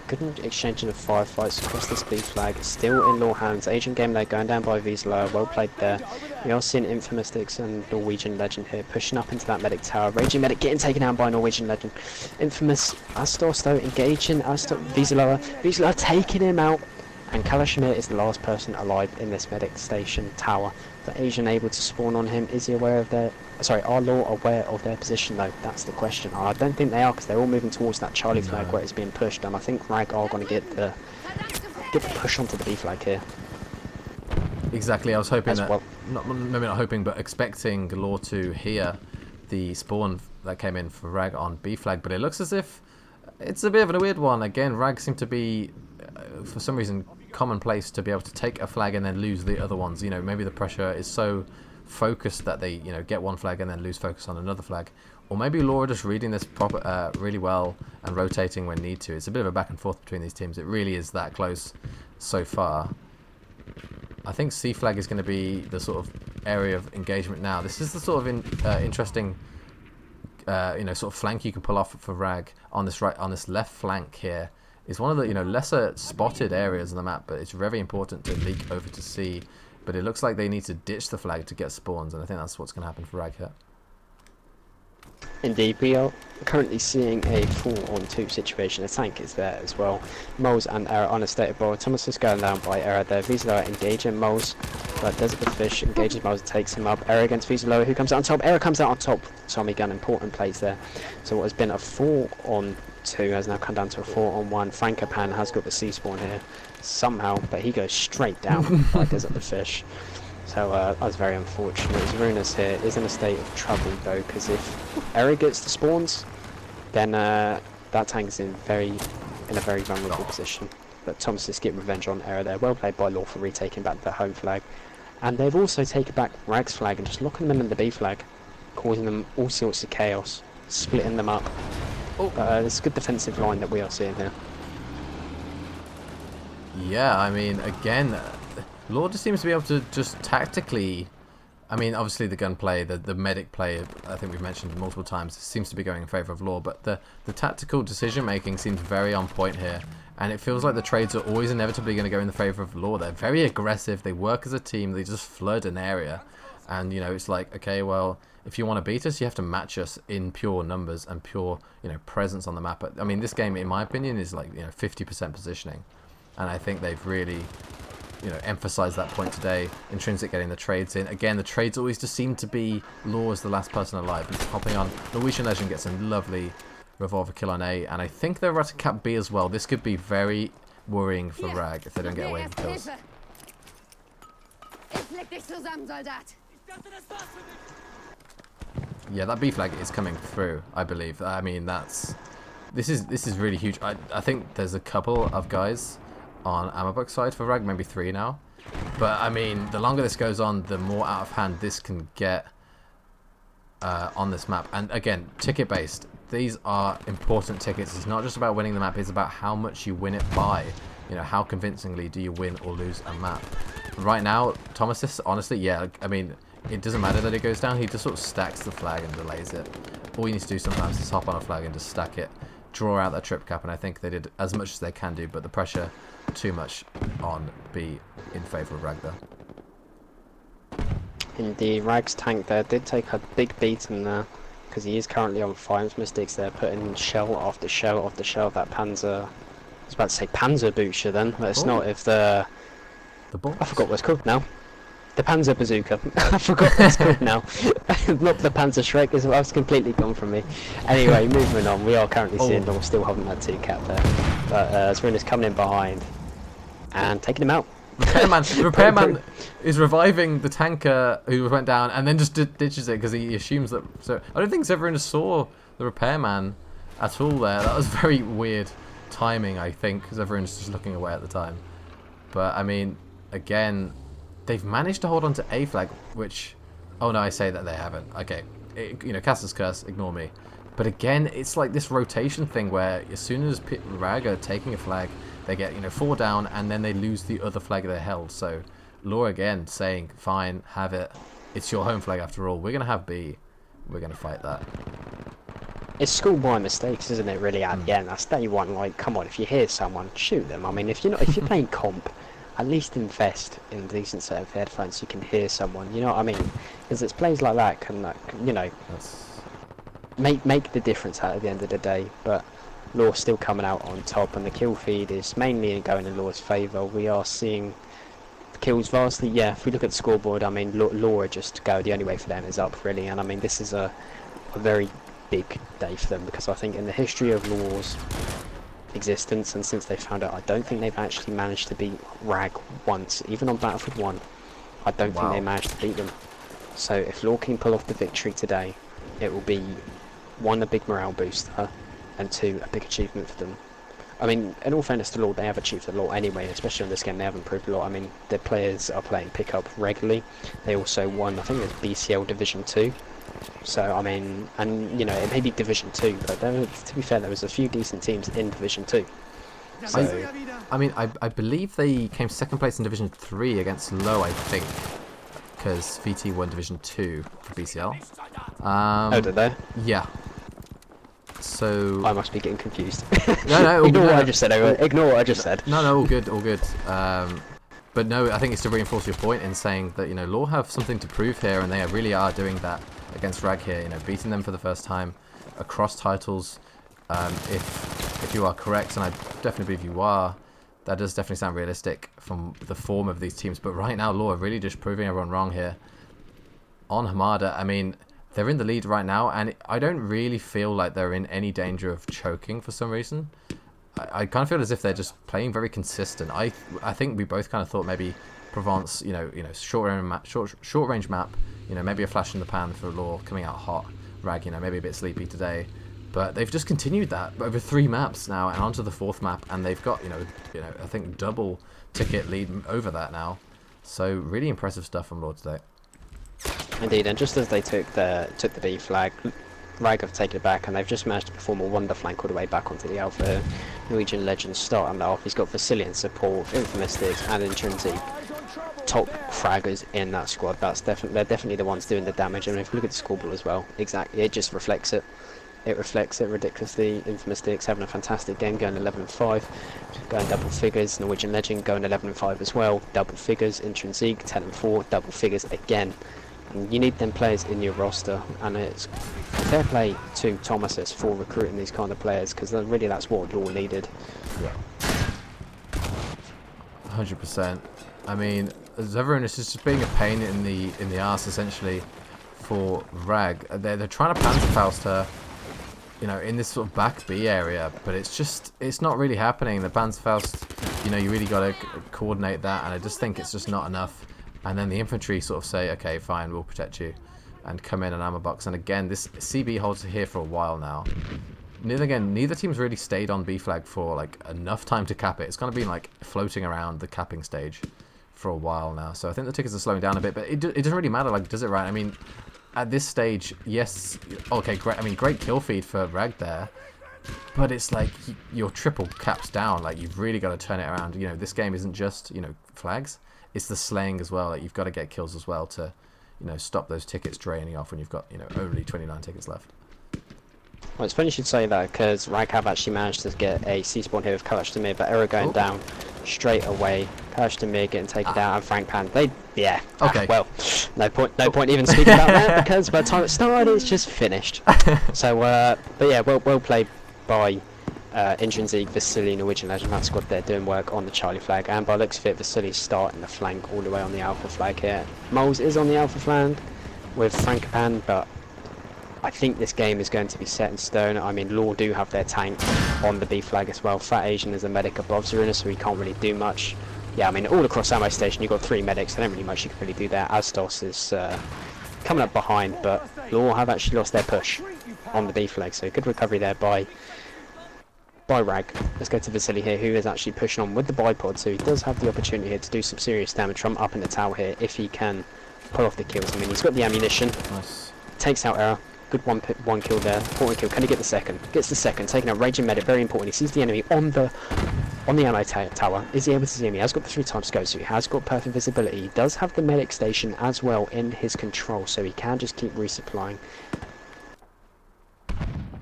good exchanging of firefights across this B flag, still in LaW hands. Asian game there, going down by VOD, well played there. We are seeing Infamous Dix and Norwegian Legend here pushing up into that medic tower. Raging medic getting taken down by Norwegian Legend. Infamous Astos though engaging Astos, VOD taking him out, and Kalashmir is the last person alive in this medic station tower. But Asian able to spawn on him. Is he aware of their... Sorry, are LaW aware of their position though? That's the question. I don't think they are, because they're all moving towards that Charlie flag where it's being pushed, and I think Rag are going to get the push onto the B flag here. Exactly, I was hoping that, well. maybe not hoping, but expecting LaW to hear the spawn that came in for Rag on B flag, but it looks as if it's a bit of a weird one. Again, Rag seem to be, for some reason, commonplace to be able to take a flag and then lose the other ones. Maybe the pressure is so focused that they, get one flag and then lose focus on another flag. Or maybe LaW are just reading this really well and rotating when need to. It's a bit of a back and forth between these teams. It really is that close so far. I think C flag is going to be the sort of area of engagement now. This is the sort of interesting, sort of flank you can pull off for Rag on this left flank here. Is one of the lesser spotted areas on the map, but it's very important to leak over to C. But it looks like they need to ditch the flag to get spawns, and I think that's what's going to happen for Rag here. Indeed, we are currently seeing a 4-on-2 situation. A tank is there as well. Moles and Error on a state of ball. Thomas is going down by Error there. VOD engaging Moles, but Desert the Fish engages Moles and takes him up. Error against VOD, who comes out on top. Error comes out on top. Tommy Gunn, important plays there. So what has been a 4-on-2 has now come down to a 4-on-1. Frankopan has got the C spawn here somehow, but he goes straight down by Desert the Fish. So that was very unfortunate. Zarunas here is in a state of trouble though, because if Error gets the spawns, then that tank is in a very vulnerable position. But Thomas is getting revenge on Error there. Well played by LaW for retaking back the home flag. And they've also taken back Rag's flag and just locking them in the B flag, causing them all sorts of chaos, splitting them up. But it's a good defensive line that we are seeing here. Yeah, I mean, again, LaW just seems to be able to just tactically. I mean, obviously the gunplay, the medic play, I think we've mentioned multiple times, seems to be going in favour of LaW, but the tactical decision making seems very on point here, and it feels like the trades are always inevitably going to go in the favour of LaW. They're very aggressive, they work as a team, they just flood an area, and you know, it's like, okay, well, if you want to beat us, you have to match us in pure numbers and pure, you know, presence on the map. But, I mean, this game, in my opinion, is like, you know, 50% positioning, and I think they've really, you know, emphasize that point today. Intrinsic getting the trades in. Again, the trades always just seem to be LaW as the last person alive. He's hopping on. Norwegian Legend gets a lovely revolver kill on A, and I think they're at cap B as well. This could be very worrying for Rag if they don't get away with kills. Yeah, that B flag is coming through, I believe. I mean, this is really huge. I think there's a couple of guys on Ammerbuck's side for Rag, maybe 3 now. But I mean, the longer this goes on, the more out of hand this can get on this map. And again, ticket based. These are important tickets. It's not just about winning the map, it's about how much you win it by. You know, how convincingly do you win or lose a map. Right now, Thomas, honestly, yeah, I mean, it doesn't matter that it goes down, he just sort of stacks the flag and delays it. All you need to do sometimes is hop on a flag and just stack it, draw out that trip cap, and I think they did as much as they can do, but the pressure too much on B in favour of Rag there. Indeed, Rag's tank there did take a big beating there, because he is currently on 5 mistakes there, putting shell after shell after shell. That Panzer, I was about to say Panzer Butcher then, but it's not. If the boss? I forgot what it's called now. The Panzer Bazooka. I forgot what it's called now. Not the Panzer Shrek. It's completely gone from me. Anyway, moving on. We are currently seeing LaW still holding that 2 cap there, but Zrina's coming in behind and taking him out. The repairman is reviving the tanker who went down and then just ditches it because he assumes that. So I don't think Severina saw the repairman at all there. That was very weird timing, I think, because Severina's just looking away at the time. But I mean, again, they've managed to hold on to A flag, which, oh no, I say that they haven't. Okay, you know, Caster's curse, ignore me. But again, it's like this rotation thing where as soon as Rag are taking a flag, they get, you know, 4 down, and then they lose the other flag they held. So LaW again saying, fine, have it. It's your home flag after all. We're going to have B. We're going to fight that. It's schoolboy mistakes, isn't it, really, at the end? That's day one. Like, come on, if you hear someone, shoot them. I mean, if you're playing comp, at least invest in a decent set of headphones so you can hear someone. You know what I mean? Because it's plays like that can, you know, make the difference out at the end of the day. But LaW still coming out on top, and the kill feed is mainly going in LaW's favour. We are seeing the kills vastly. Yeah, if we look at the scoreboard, I mean, LaW just go. The only way for them is up, really. And I mean, this is a very big day for them, because I think in the history of LaW's existence, and since they found out, I don't think they've actually managed to beat Rag once, even on Battlefield 1. I don't think they managed to beat them. So if LaW can pull off the victory today, it will be 1, a big morale booster, and 2, a big achievement for them. I mean, in all fairness to LaW, they have achieved a lot anyway, especially on this game. They have improved a lot. I mean, their players are playing pickup regularly. They also won, I think it was BCL Division 2. So, I mean, and, you know, it may be Division 2, but to be fair, there was a few decent teams in Division 2. So, I mean, I believe they came 2nd place in Division 3 against LaW, I think, because VT won Division 2 for BCL. Oh, did they? Yeah. So I must be getting confused. No, ignore what I just said. Ignore what I just said. No, all good, all good. But no, I think it's to reinforce your point in saying that, you know, LaW have something to prove here, and they really are doing that against Rag here. You know, beating them for the first time across titles. If you are correct, and I definitely believe you are, that does definitely sound realistic from the form of these teams. But right now, LaW are really just proving everyone wrong here. On Hamada, I mean, they're in the lead right now, and I don't really feel like they're in any danger of choking for some reason. I kind of feel as if they're just playing very consistent. I think we both kind of thought maybe Provence, you know, short range map, you know, maybe a flash in the pan for LaW coming out hot. Rag, you know, maybe a bit sleepy today, but they've just continued that over 3 maps now and onto the 4th map, and they've got, you know, I think double ticket lead over that now. So really impressive stuff from LaW today. Indeed, and just as they took the B flag, Rag have taken it back, and they've just managed to perform a wonder flank all the way back onto the Alpha here. Norwegian Legends starting that off. He's got Vasilian support, Infamous Sticks, and Intrinsic. Top fraggers in that squad. They're definitely the ones doing the damage. And if you look at the scoreboard as well, exactly, it just reflects it. It reflects it ridiculously. Infamous Sticks having a fantastic game, going 11-5, going double figures. Norwegian Legend going 11-5 as well, double figures. Intrinsic 10-4, double figures again. And you need them players in your roster, and it's fair play to Thomases for recruiting these kind of players, because really that's what LaW needed. Yeah. 100%. I mean, as everyone is just being a pain in the arse essentially for Rag. They're trying to Panzerfaust her, you know, in this sort of back B area, but it's not really happening. The Panzerfaust, you know, you really got to coordinate that, and I just think it's just not enough. And then the infantry sort of say, okay, fine, we'll protect you, and come in and ammo box. And again, this CB holds here for a while now. Neither team's really stayed on B flag for like enough time to cap it. It's kind of been like floating around the capping stage for a while now. So I think the tickets are slowing down a bit, but it doesn't really matter, like, does it, right? I mean, at this stage, yes, okay, great. I mean, great kill feed for Rag there, but it's like your triple caps down. Like, you've really got to turn it around. You know, this game isn't just, you know, flags. It's the slaying as well. Like, you've got to get kills as well to, you know, stop those tickets draining off when you've got, you know, only 29 tickets left. Well, it's funny you should say that, because Rag have actually managed to get a C-spawn here with Kalash Demir, but Error going down straight away. Kalash Demir getting taken down, and Frank Pan. Yeah. Okay. Well, no point even speaking about that, because by the time it started, it's just finished. So, but yeah, well played by Intrinsic, Vasily, Norwegian Legend. That squad there doing work on the Charlie flag, and by the looks of it, Vasily's starting the flank all the way on the Alpha flag here. Moles is on the Alpha flank with Frank Pan, but I think this game is going to be set in stone. I mean, LaW do have their tank on the B flag as well. Fat Asian is a medic above Zaruna, so he can't really do much. Yeah, I mean, all across ammo station, you've got 3 medics. There ain't really much you can really do there. Astos is coming up behind, but LaW have actually lost their push on the B flag, so good recovery there by Rag. Let's go to Vasily here, who is actually pushing on with the bipod, so he does have the opportunity here to do some serious damage from up in the tower here, if he can pull off the kills. I mean, he's got the ammunition. Nice. Takes out Error. Good one kill there. Important kill. Can he get the second? Gets the second. Taking out Raging Medic. Very important. He sees the enemy on the ammo tower. Is he able to see him? He has got the 3 times scope, so he has got perfect visibility. He does have the medic station as well in his control, so he can just keep resupplying.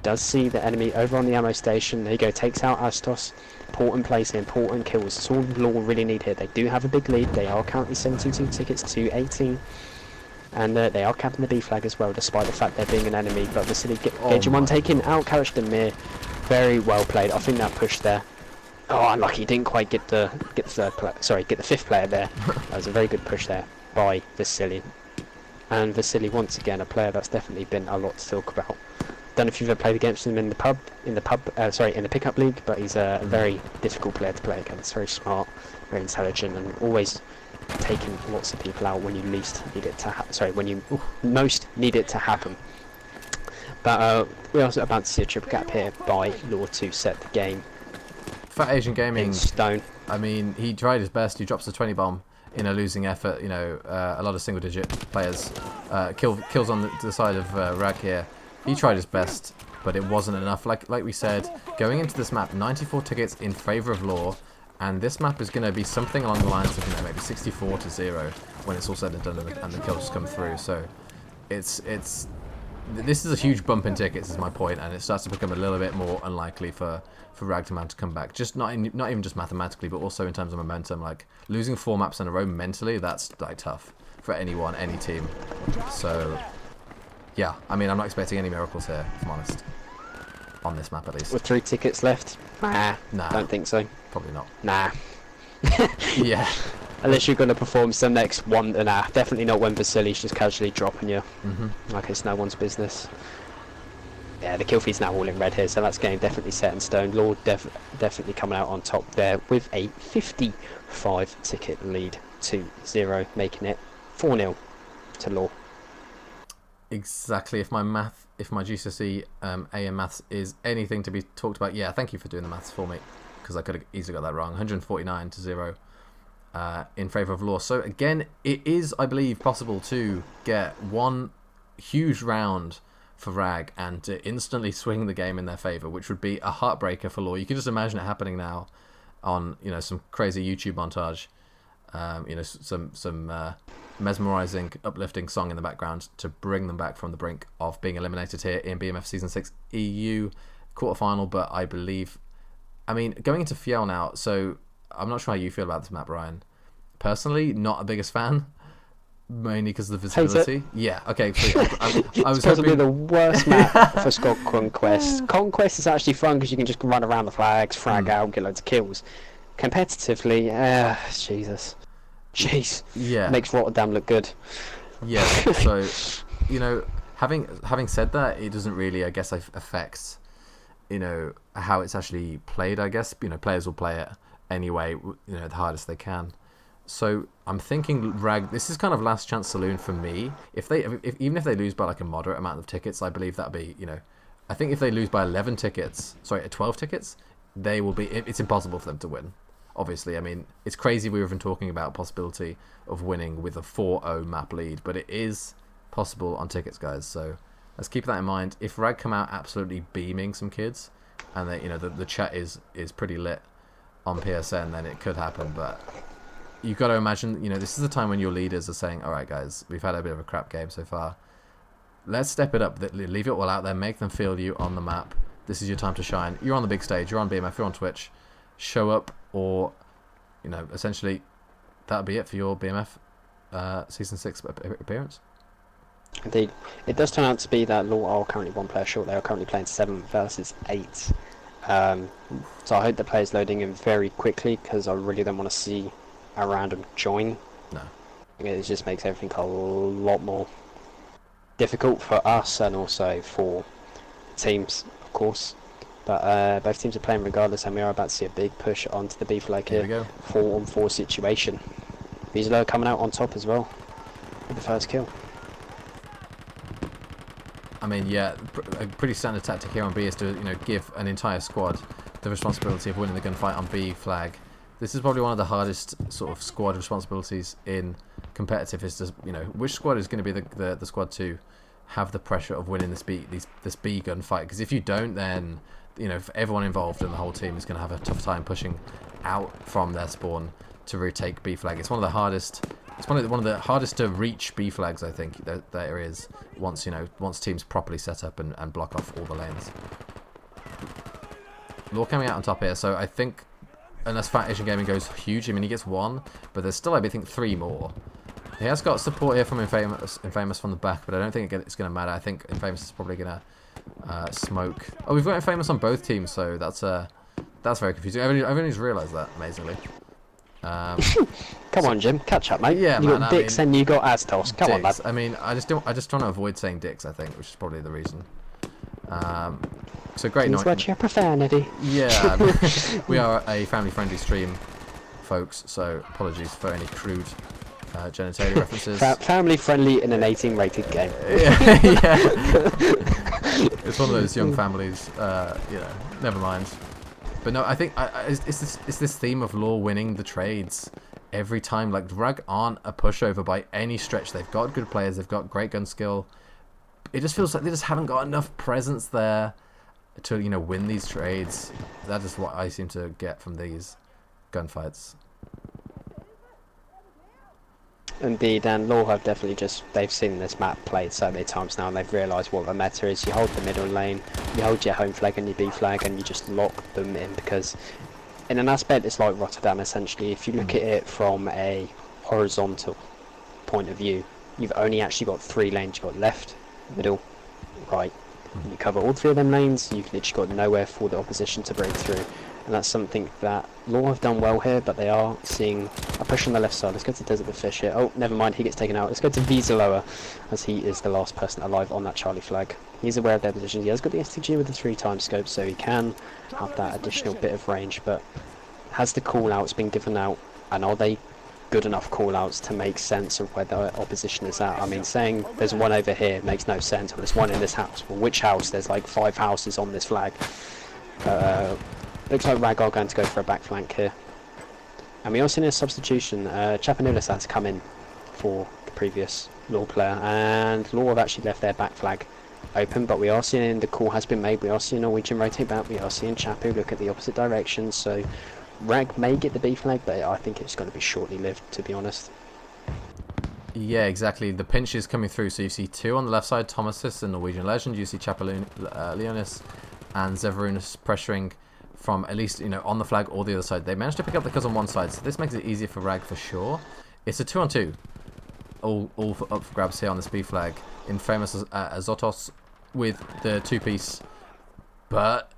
Does see the enemy over on the ammo station. There you go. Takes out Astos. Important place here. Important kills. That's all LaW really need here. They do have a big lead. They are currently 72 tickets to 18. And they are capping the B flag as well, despite the fact they're being an enemy. But Vasily Gaging one taking out Kalash Demir. Very well played. I think that push there. Oh, unlucky. He didn't quite get the fifth player there. That was a very good push there by Vasily. And Vasily, once again, a player that's definitely been a lot to talk about. Don't know if you've ever played against him in the pickup league, but he's a very difficult player to play against. Very smart, very intelligent, and always taking lots of people out when you least need it to when you most need it to happen. But we're also about to see a triple cap here by LaW to set the game Fat Asian Gaming in stone. I mean, he tried his best. He drops a 20 bomb in a losing effort. You know, a lot of single digit players kills on the side of Rag here. He tried his best, but it wasn't enough. Like we said, going into this map, 94 tickets in favour of LaW. And this map is going to be something along the lines of, you know, maybe 64-0 when it's all said and done and the kills come through. So this is a huge bump in tickets, is my point, and it starts to become a little bit more unlikely for Ragtaman to come back. Just not even just mathematically, but also in terms of momentum. Like, losing 4 maps in a row mentally, that's like tough for anyone, any team. So yeah, I mean, I'm not expecting any miracles here, if I'm honest. On this map, at least. With 3 tickets left? Nah. Don't think so. Probably not. Nah. Yeah. Unless you're going to perform some next one, nah. Definitely not when Vasily's just casually dropping you. Like it's no one's business. Yeah, the kill feed's now all in red here, so that's game definitely set in stone. LaW definitely coming out on top there with a 55 ticket lead to 0, making it 4-0 to LaW. Exactly. If my GCSE A in maths is anything to be talked about, yeah, thank you for doing the maths for me, because I could have easily got that wrong. 149-0 in favour of LaW. So again, it is, I believe, possible to get one huge round for Rag and to instantly swing the game in their favor, which would be a heartbreaker for LaW. You can just imagine it happening now on, you know, some crazy YouTube montage, you know, some mesmerizing, uplifting song in the background to bring them back from the brink of being eliminated here in BMF Season 6 EU quarterfinal. But I believe, I mean, going into Fiel now, so I'm not sure how you feel about this map, Ryan. Personally, not a biggest fan. Mainly because of the visibility. Yeah, okay. So I was possibly hoping... the worst map for Squad Conquest. Conquest is actually fun because you can just run around the flags, frag out, get loads of kills. Competitively, Jesus. Jeez. Yeah. Makes Rotterdam look good. Yeah, so, you know, having said that, it doesn't really, I guess, affect, you know, how it's actually played, I guess. You know, players will play it anyway, you know, the hardest they can. So I'm thinking Rag. This is kind of last chance saloon for me. Even if they lose by like a moderate amount of tickets, I believe that'd be, you know, I think if they lose by 12 tickets, they will be. It's impossible for them to win. Obviously, I mean, it's crazy we were even talking about possibility of winning with a 4-0 map lead, but it is possible on tickets, guys. So let's keep that in mind. If Rag come out absolutely beaming some kids, and they, you know, the chat is pretty lit on PSN, then it could happen, but. You've got to imagine, you know, this is the time when your leaders are saying, all right, guys, we've had a bit of a crap game so far. Let's step it up. Leave it all out there. Make them feel you on the map. This is your time to shine. You're on the big stage. You're on BMF. You're on Twitch. Show up or, you know, essentially that'll be it for your BMF Season 6 appearance. Indeed. It does turn out to be that LaW are currently one player short. They are currently playing 7 versus 8. So I hope the players loading in very quickly because I really don't want to see a random join. No. It just makes everything a lot more difficult for us and also for teams, of course. But both teams are playing regardless, and we are about to see a big push onto the B flag here. 4-on-4 situation. Vizelo coming out on top as well with the first kill. I mean, yeah, a pretty standard tactic here on B is to, you know, give an entire squad the responsibility of winning the gunfight on B flag. This is probably one of the hardest sort of squad responsibilities in competitive. Is to, you know, which squad is going to be the squad to have the pressure of winning this B gunfight? Because if you don't, then, you know, everyone involved and the whole team is going to have a tough time pushing out from their spawn to retake B flag. It's one of the hardest. It's one of the hardest to reach B flags, I think, that there is. Once, you know, once teams properly set up and block off all the lanes. LaW coming out on top here, so I think. Unless Fat Asian Gaming goes huge, I mean, he gets 1, but there's still, I think, 3 more. He has got support here from Infamous from the back, but I don't think it's going to matter. I think Infamous is probably going to smoke. Oh, we've got Infamous on both teams, so that's very confusing. I've only just realised that, amazingly. Come on, Jim, catch up, mate. Yeah, you man, got Dix and you got Astos. Come on, lad. I mean, I just trying to avoid saying Dix, I think, which is probably the reason. So great. Watch your profanity. Yeah, we are a family-friendly stream, folks. So apologies for any crude genitalia references. Family-friendly in an 18-rated game. Yeah, it's one of those young families. You know, never mind. But no, I think it's this theme of LaW winning the trades every time. Like, Rag aren't a pushover by any stretch. They've got good players. They've got great gun skill. It just feels like they just haven't got enough presence there to, you know, win these trades. That is what I seem to get from these gunfights. Indeed, and LaW have definitely they've seen this map played so many times now, and they've realised what the meta is. You hold the middle lane, you hold your home flag and your B flag, and you just lock them in, because in an aspect it's like Rotterdam essentially. If you look at it from a horizontal point of view, you've only actually got 3 lanes. You've got left, middle, right. And you cover all 3 of them lanes, you've literally got nowhere for the opposition to break through. And that's something that LaW have done well here, but they are seeing a push on the left side. Let's go to Desert the Fish here. Oh, never mind, he gets taken out. Let's go to Vizelo, as he is the last person alive on that Charlie flag. He's aware of their positions. He has got the STG with the 3x scope, so he can have that additional bit of range, but has the call-outs been given out, and are they good enough call-outs to make sense of where the opposition is at? I mean, saying there's one over here makes no sense, or there's one in this house. Well, which house? There's like 5 houses on this flag. Looks like Rag are going to go for a back flank here. And we are seeing a substitution. Chapanulis has come in for the previous LaW player, and LaW have actually left their back flag open, but we are seeing the call has been made. We are seeing Norwegian rotate back. We are seeing Chapu look at the opposite direction. So Rag may get the B flag, but I think it's going to be shortly lived, to be honest. Yeah, exactly. The pinch is coming through. So you see two on the left side, Thomasis and Norwegian Legend. You see Leonis and Zeverunas pressuring from at least, you know, on the flag or the other side. They managed to pick up the kills on one side, so this makes it easier for Rag for sure. It's a 2-on-2. All up for grabs here on this B flag. In famous Azotos with the two-piece. But,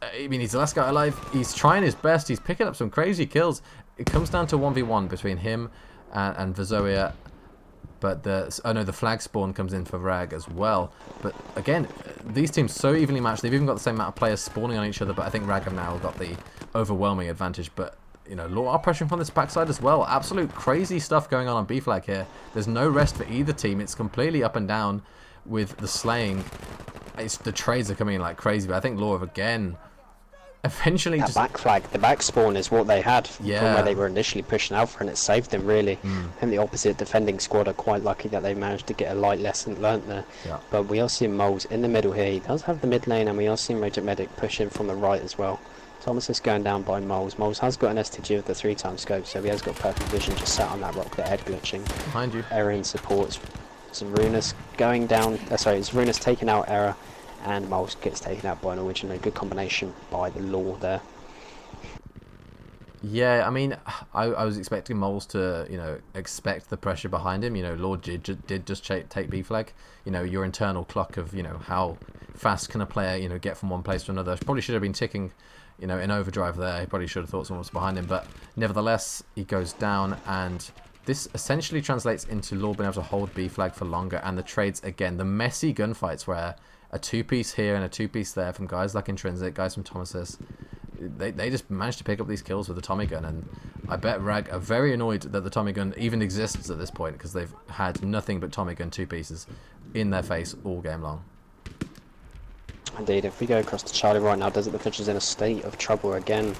I mean, he's the last guy alive. He's trying his best. He's picking up some crazy kills. It comes down to 1v1 between him and Vazoia. But the flag spawn comes in for Rag as well. But again, these teams so evenly matched. They've even got the same amount of players spawning on each other. But I think Rag have now got the overwhelming advantage. But you know, LaW are pressuring from this backside as well. Absolute crazy stuff going on B flag here. There's no rest for either team. It's completely up and down with the slaying. The trades are coming in like crazy. But I think LaW have again eventually that back flag, the back spawn is what they had from where they were initially pushing Alpha, and it saved them really. And the opposite defending squad are quite lucky that they managed to get a light lesson learnt there. But we are seeing Moles in the middle here. He does have the mid lane, and we are seeing Raging Medic push in from the right as well. Thomas is going down by Moles. Moles has got an STG with the 3x scope, so he has got perfect vision, just sat on that rock, the head glitching. Behind you. Error in supports. Zarunas going down, Zarunas taking out Error, and Moles gets taken out by Norwegian. A good combination by the LaW there. Yeah, I mean, I was expecting Moles to, you know, expect the pressure behind him. You know, LaW did just take B flag. You know, your internal clock of, you know, how fast can a player, you know, get from one place to another. Probably should have been ticking, you know, in overdrive there. He probably should have thought someone was behind him. But nevertheless, he goes down, and this essentially translates into LaW being able to hold B flag for longer. And the trades, again, the messy gunfights where a two-piece here and a two-piece there from guys like Intrinsic, guys from Thomasis. They just managed to pick up these kills with the Tommy gun, and I bet Rag are very annoyed that the Tommy gun even exists at this point, because they've had nothing but Tommy gun two pieces in their face all game long. Indeed, if we go across to Charlie right now, Desert the Fish is in a state of trouble again.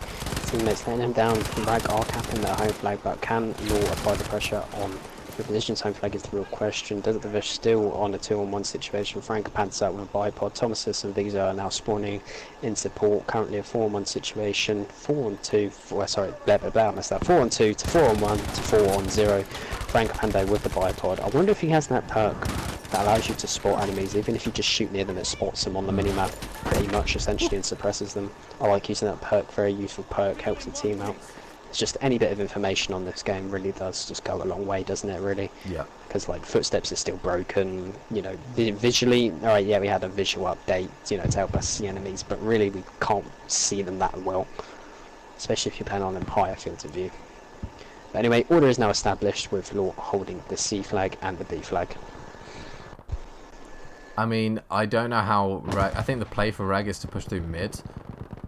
Teammates letting him down. Rag are capping their home flag, but can LaW apply the pressure on the position's home flag is the real question. Desert the Fish still on a 2-on-1 situation. Frank Pants out with a bipod. Thomasis and Visa are now spawning in support. Currently a 4-on-1 situation. 4-on-2. Sorry, I messed up. 4-on-2 to 4-on-1 to 4-on-0. Frank Pando with the bipod. I wonder if he has that perk that allows you to spot enemies, even if you just shoot near them, it spots them on the minimap pretty much essentially and suppresses them. I like using that perk, very useful perk, helps the team out. It's just any bit of information on this game really does just go a long way, doesn't it, really? Yeah. Because, like, footsteps is still broken, you know, visually, alright, yeah, we had a visual update, you know, to help us see enemies, but really we can't see them that well, especially if you're playing on them higher fields of view. But anyway, order is now established with LaW holding the C flag and the B flag. I mean, I don't know how Rag... I think the play for Rag is to push through mid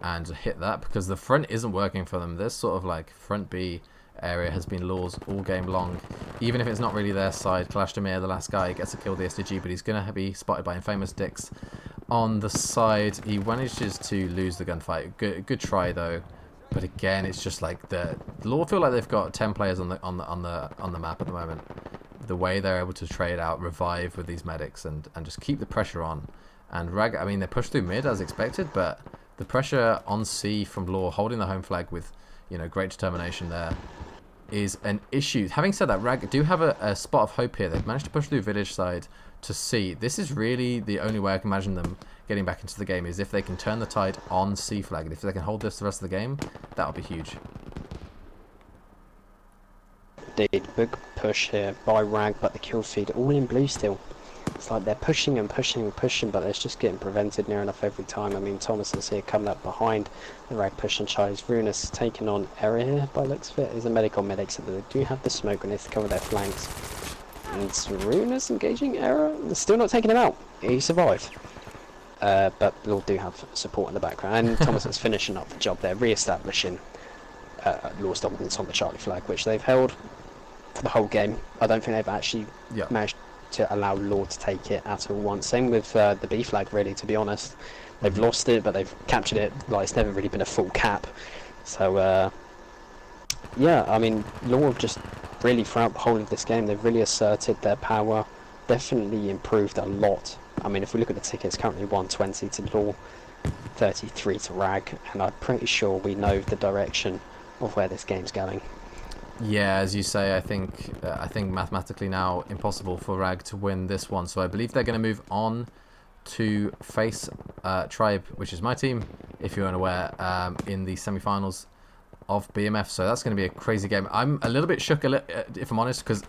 and hit that, because the front isn't working for them. This sort of like front B area has been LaW's all game long. Even if it's not really their side, Clash Demir, the last guy, gets to kill the SDG, but he's going to be spotted by Infamous Dix on the side. He manages to lose the gunfight. Good try though. But again, it's just like the LaW feel like they've got 10 players on the map at the moment. The way they're able to trade out revive with these medics and just keep the pressure on. And Rag, I mean, they pushed through mid as expected, but the pressure on C from LaW holding the home flag with, you know, great determination there is an issue. Having said that, Rag do have a spot of hope here. They've managed to push through village side to C. This is really the only way I can imagine them getting back into the game, is if they can turn the tide on C flag. And if they can hold this the rest of the game, that would be huge. Indeed, big push here by Rag, but the kill feed all in blue still. It's like they're pushing and pushing and pushing, but it's just getting prevented near enough every time. I mean, Thomas is here coming up behind the Rag push, and Charlie's Runas taking on Error here by looks of it. Is a medic on medics, so they do have the smoke grenades to cover their flanks. And Runas engaging Error, they're still not taking him out. He survived. But LaW do have support in the background, and Thomas is finishing up the job there, re-establishing LaW's dominance on the Charlie flag, which they've held for the whole game. I don't think they've actually managed to allow LaW to take it at all once. Same with the B flag, really, to be honest. They've lost it, but they've captured it. Like, it's never really been a full cap. So, yeah, I mean, LaW have just really, throughout the whole of this game, they've really asserted their power. Definitely improved a lot I mean, if we look at the tickets, currently 120 to LaW, 33 to Rag, and I'm pretty sure we know the direction of where this game's going. Yeah, as you say, I think mathematically now impossible for Rag to win this one. So I believe they're going to move on to face Tribe, which is my team, if you're unaware, in the semi-finals of BMF. So that's going to be a crazy game. I'm a little bit shook, if I'm honest, because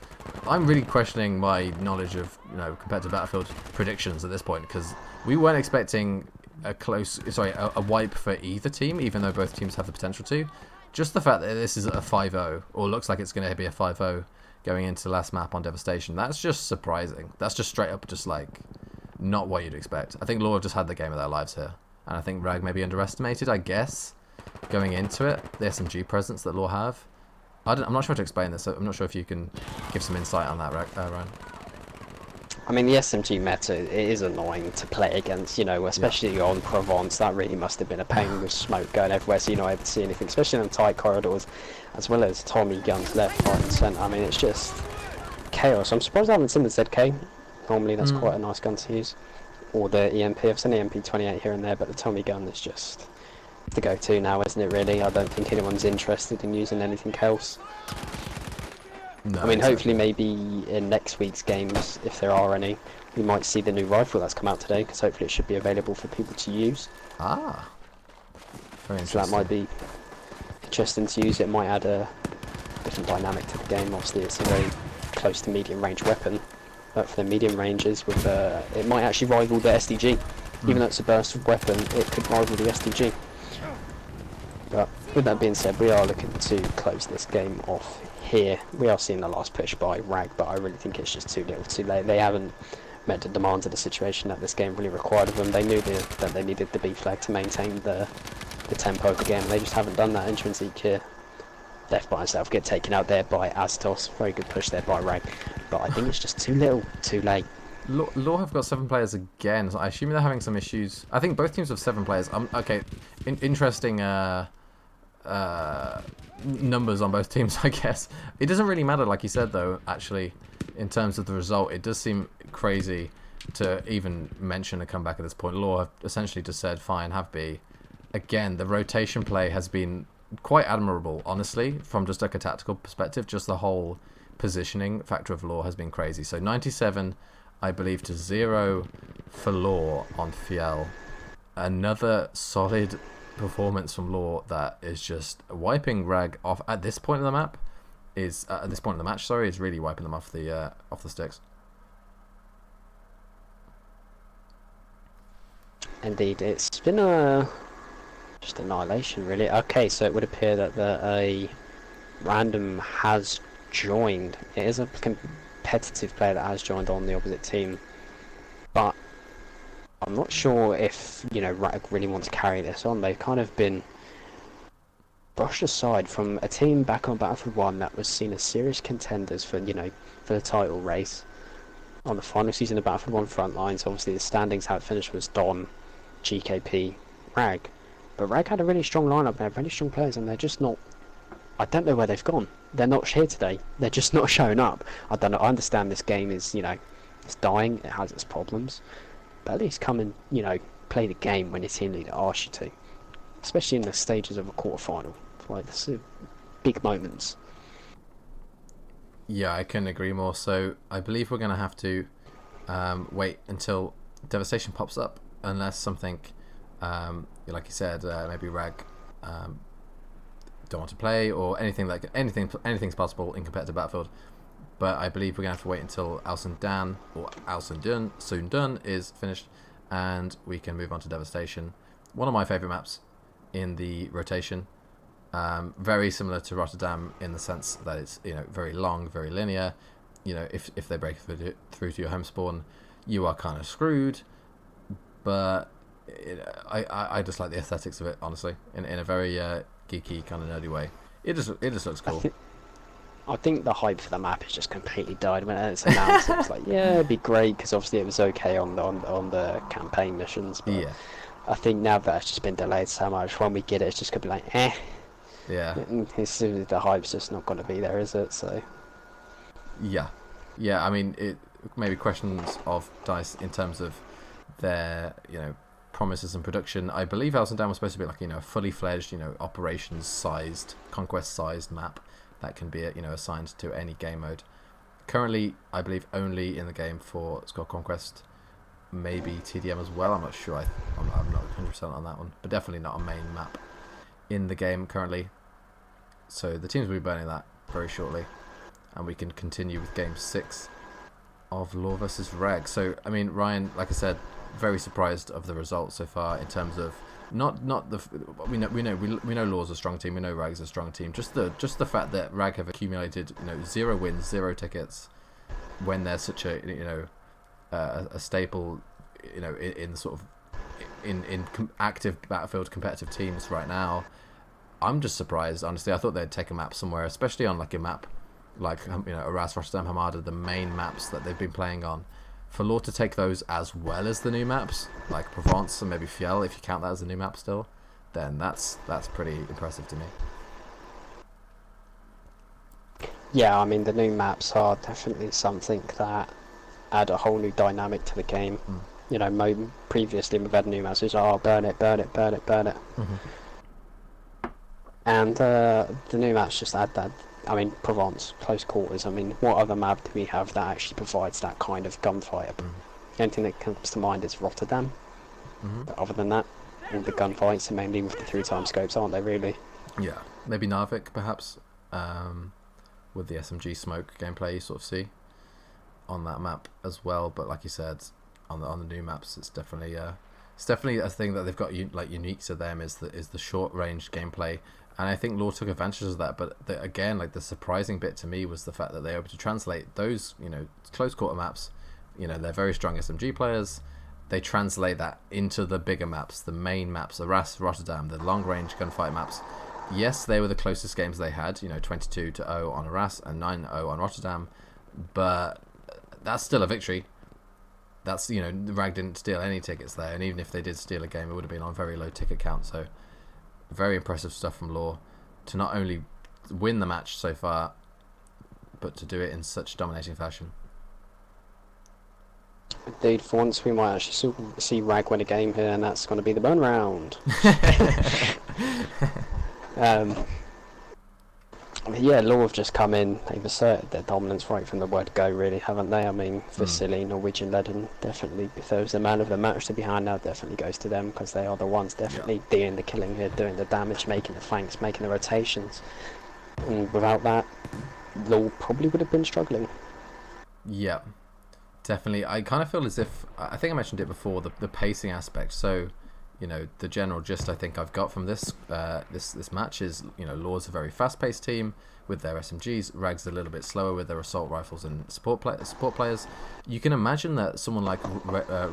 I'm really questioning my knowledge of competitive Battlefield predictions at this point, because we weren't expecting a wipe for either team, even though both teams have the potential to. Just the fact that this is a 5-0, or looks like it's going to be a 5-0 going into the last map on Devastation, that's just surprising. That's just straight up just like not what you'd expect. I think LaW have just had the game of their lives here, and I think Rag maybe underestimated, I guess, going into it, the SMG presence that LaW have. I'm not sure how to explain this, so I'm not sure if you can give some insight on that, Ryan. I mean, the SMG meta, it is annoying to play against, especially on Provence. That really must have been a pain with smoke going everywhere, so you're not able to see anything, especially in tight corridors, as well as Tommy guns left, right and centre. I mean, it's just chaos. I'm surprised I haven't seen the ZK. Normally that's quite a nice gun to use. Or the EMP. I've seen EMP 28 here and there, but the Tommy gun is just the go-to now, isn't it, really? I don't think anyone's interested in using anything else. No, I mean, exactly. hopefully maybe in next week's games, if there are any, we might see the new rifle that's come out today, because hopefully it should be available for people to use. Ah, very interesting. So that might be interesting to use. It might add a different dynamic to the game. Obviously it's a very close to medium range weapon, but for the medium ranges, with it might actually rival the SDG. Even though it's a burst weapon, it could rival the SDG. But with that being said, we are looking to close this game off here. We are seeing the last push by Rag, but I really think it's just too little too late. They haven't met the demands of the situation that this game really required of them. They knew that they needed the B flag to maintain the tempo of the game. They just haven't done that. Intrinsic here, left by himself, get taken out there by Astos. Very good push there by Rag, but I think it's just too little, too late. LaW have got 7 players again, so I assume they're having some issues. I think both teams have 7 players. Okay, interesting numbers on both teams, I guess. It doesn't really matter, like you said, though, actually, in terms of the result. It does seem crazy to even mention a comeback at this point. LaW have essentially just said, fine, have B. Again, the rotation play has been quite admirable, honestly, from just like a tactical perspective. Just the whole positioning factor of LaW has been crazy. So 97, I believe, to 0 for LaW on Fiel. Another solid performance from LaW that is just wiping Rag off at this point of the map. At this point in the match, is really wiping them off the sticks. Indeed, it's been just annihilation, really. Okay, so it would appear that a random has joined. It is a competitive player that has joined on the opposite team, but I'm not sure if Rag really want to carry this on. They've kind of been brushed aside from a team back on Battlefield 1 that was seen as serious contenders for for the title race on the final season of Battlefield 1 front lines. Obviously the standings, how it finished, was Don, GKP, Rag, but Rag had a really strong lineup. They have really strong players, and they're just not. I don't know where they've gone. They're not here today. They're just not showing up. I don't know. I understand this game is it's dying. It has its problems, but at least come and play the game when your team leader asks you to, especially in the stages of a quarterfinal. Like this is big moments. Yeah, I couldn't agree more. So I believe we're going to have to wait until Devastation pops up, unless something, like you said, maybe Rag don't want to play, or anything's possible in competitive Battlefield. But I believe we're going to have to wait until Soon Done is finished, and we can move on to Devastation. One of my favourite maps in the rotation. Very similar to Rotterdam in the sense that it's very long, very linear. If they break through to your home spawn, you are kind of screwed. But I just like the aesthetics of it, honestly, in a very geeky kind of nerdy way. It just looks cool. I think the hype for the map has just completely died when it's announced. It was like, yeah, it'd be great, because obviously it was okay on the campaign missions. But yeah. I think now that it's just been delayed so much, when we get it, it's just gonna be like, eh. Yeah. The hype's just not gonna be there, is it? So. Yeah. I mean, it maybe questions of DICE in terms of their promises and production. I believe House and Down was supposed to be like a fully fledged operations sized, conquest sized map that can be assigned to any game mode. Currently, I believe only in the game for Squad Conquest, maybe TDM as well. I'm not sure. I'm not 100% on that one, but definitely not a main map in the game currently. So the teams will be burning that very shortly, and we can continue with Game 6 of LaW versus Reg. So I mean, Ryan, like I said, very surprised of the results so far in terms of we know LaW's a strong team, we know Rag's a strong team. Just the fact that Rag have accumulated 0 wins, 0 tickets, when they're such a a staple in sort of in active Battlefield competitive teams right now. I'm just surprised, honestly. I thought they'd take a map somewhere, especially on like a map like Arras, Rotterdam, Hamada, the main maps that they've been playing on. For LaW to take those as well as the new maps, like Provence and maybe Fiel, if you count that as a new map still, then that's pretty impressive to me. Yeah, I mean, the new maps are definitely something that add a whole new dynamic to the game. Previously we've had new maps which are burn it. Mm-hmm. And the new maps just add that. I mean, Provence, close quarters. I mean, what other map do we have that actually provides that kind of gunfight? The only thing that comes to mind is Rotterdam. But other than that, all the gunfights are mainly with the 3x scopes, aren't they, really? Yeah, maybe Narvik, perhaps, with the SMG smoke gameplay you sort of see on that map as well. But like you said, on the new maps, it's definitely a thing that they've got unique to them is the short range gameplay. And I think LaW took advantage of that, but again, like the surprising bit to me was the fact that they were able to translate those, close quarter maps. They're very strong SMG players. They translate that into the bigger maps, the main maps, Arras, Rotterdam, the long range gunfight maps. Yes, they were the closest games they had, 22-0 on Arras and 9-0 on Rotterdam, but that's still a victory. That's, Rag didn't steal any tickets there, and even if they did steal a game, it would have been on very low ticket count. So very impressive stuff from LaW to not only win the match so far, but to do it in such dominating fashion. Indeed, for once we might actually see Rag win a game here, and that's going to be the burn round. Yeah, LaW have just come in. They've asserted their dominance right from the word go, really, haven't they? I mean, Vasily, Norwegian Leden, definitely, if there was a man of the match to be handed out, definitely goes to them, because they are the ones definitely doing the killing here, doing the damage, making the flanks, making the rotations. And without that, LaW probably would have been struggling. Yeah, definitely. I kind of feel as if, I think I mentioned it before, the pacing aspect. So, the general gist I think I've got from this match is, LaW's a very fast-paced team with their SMGs. Rag's a little bit slower with their assault rifles and support players. You can imagine that someone like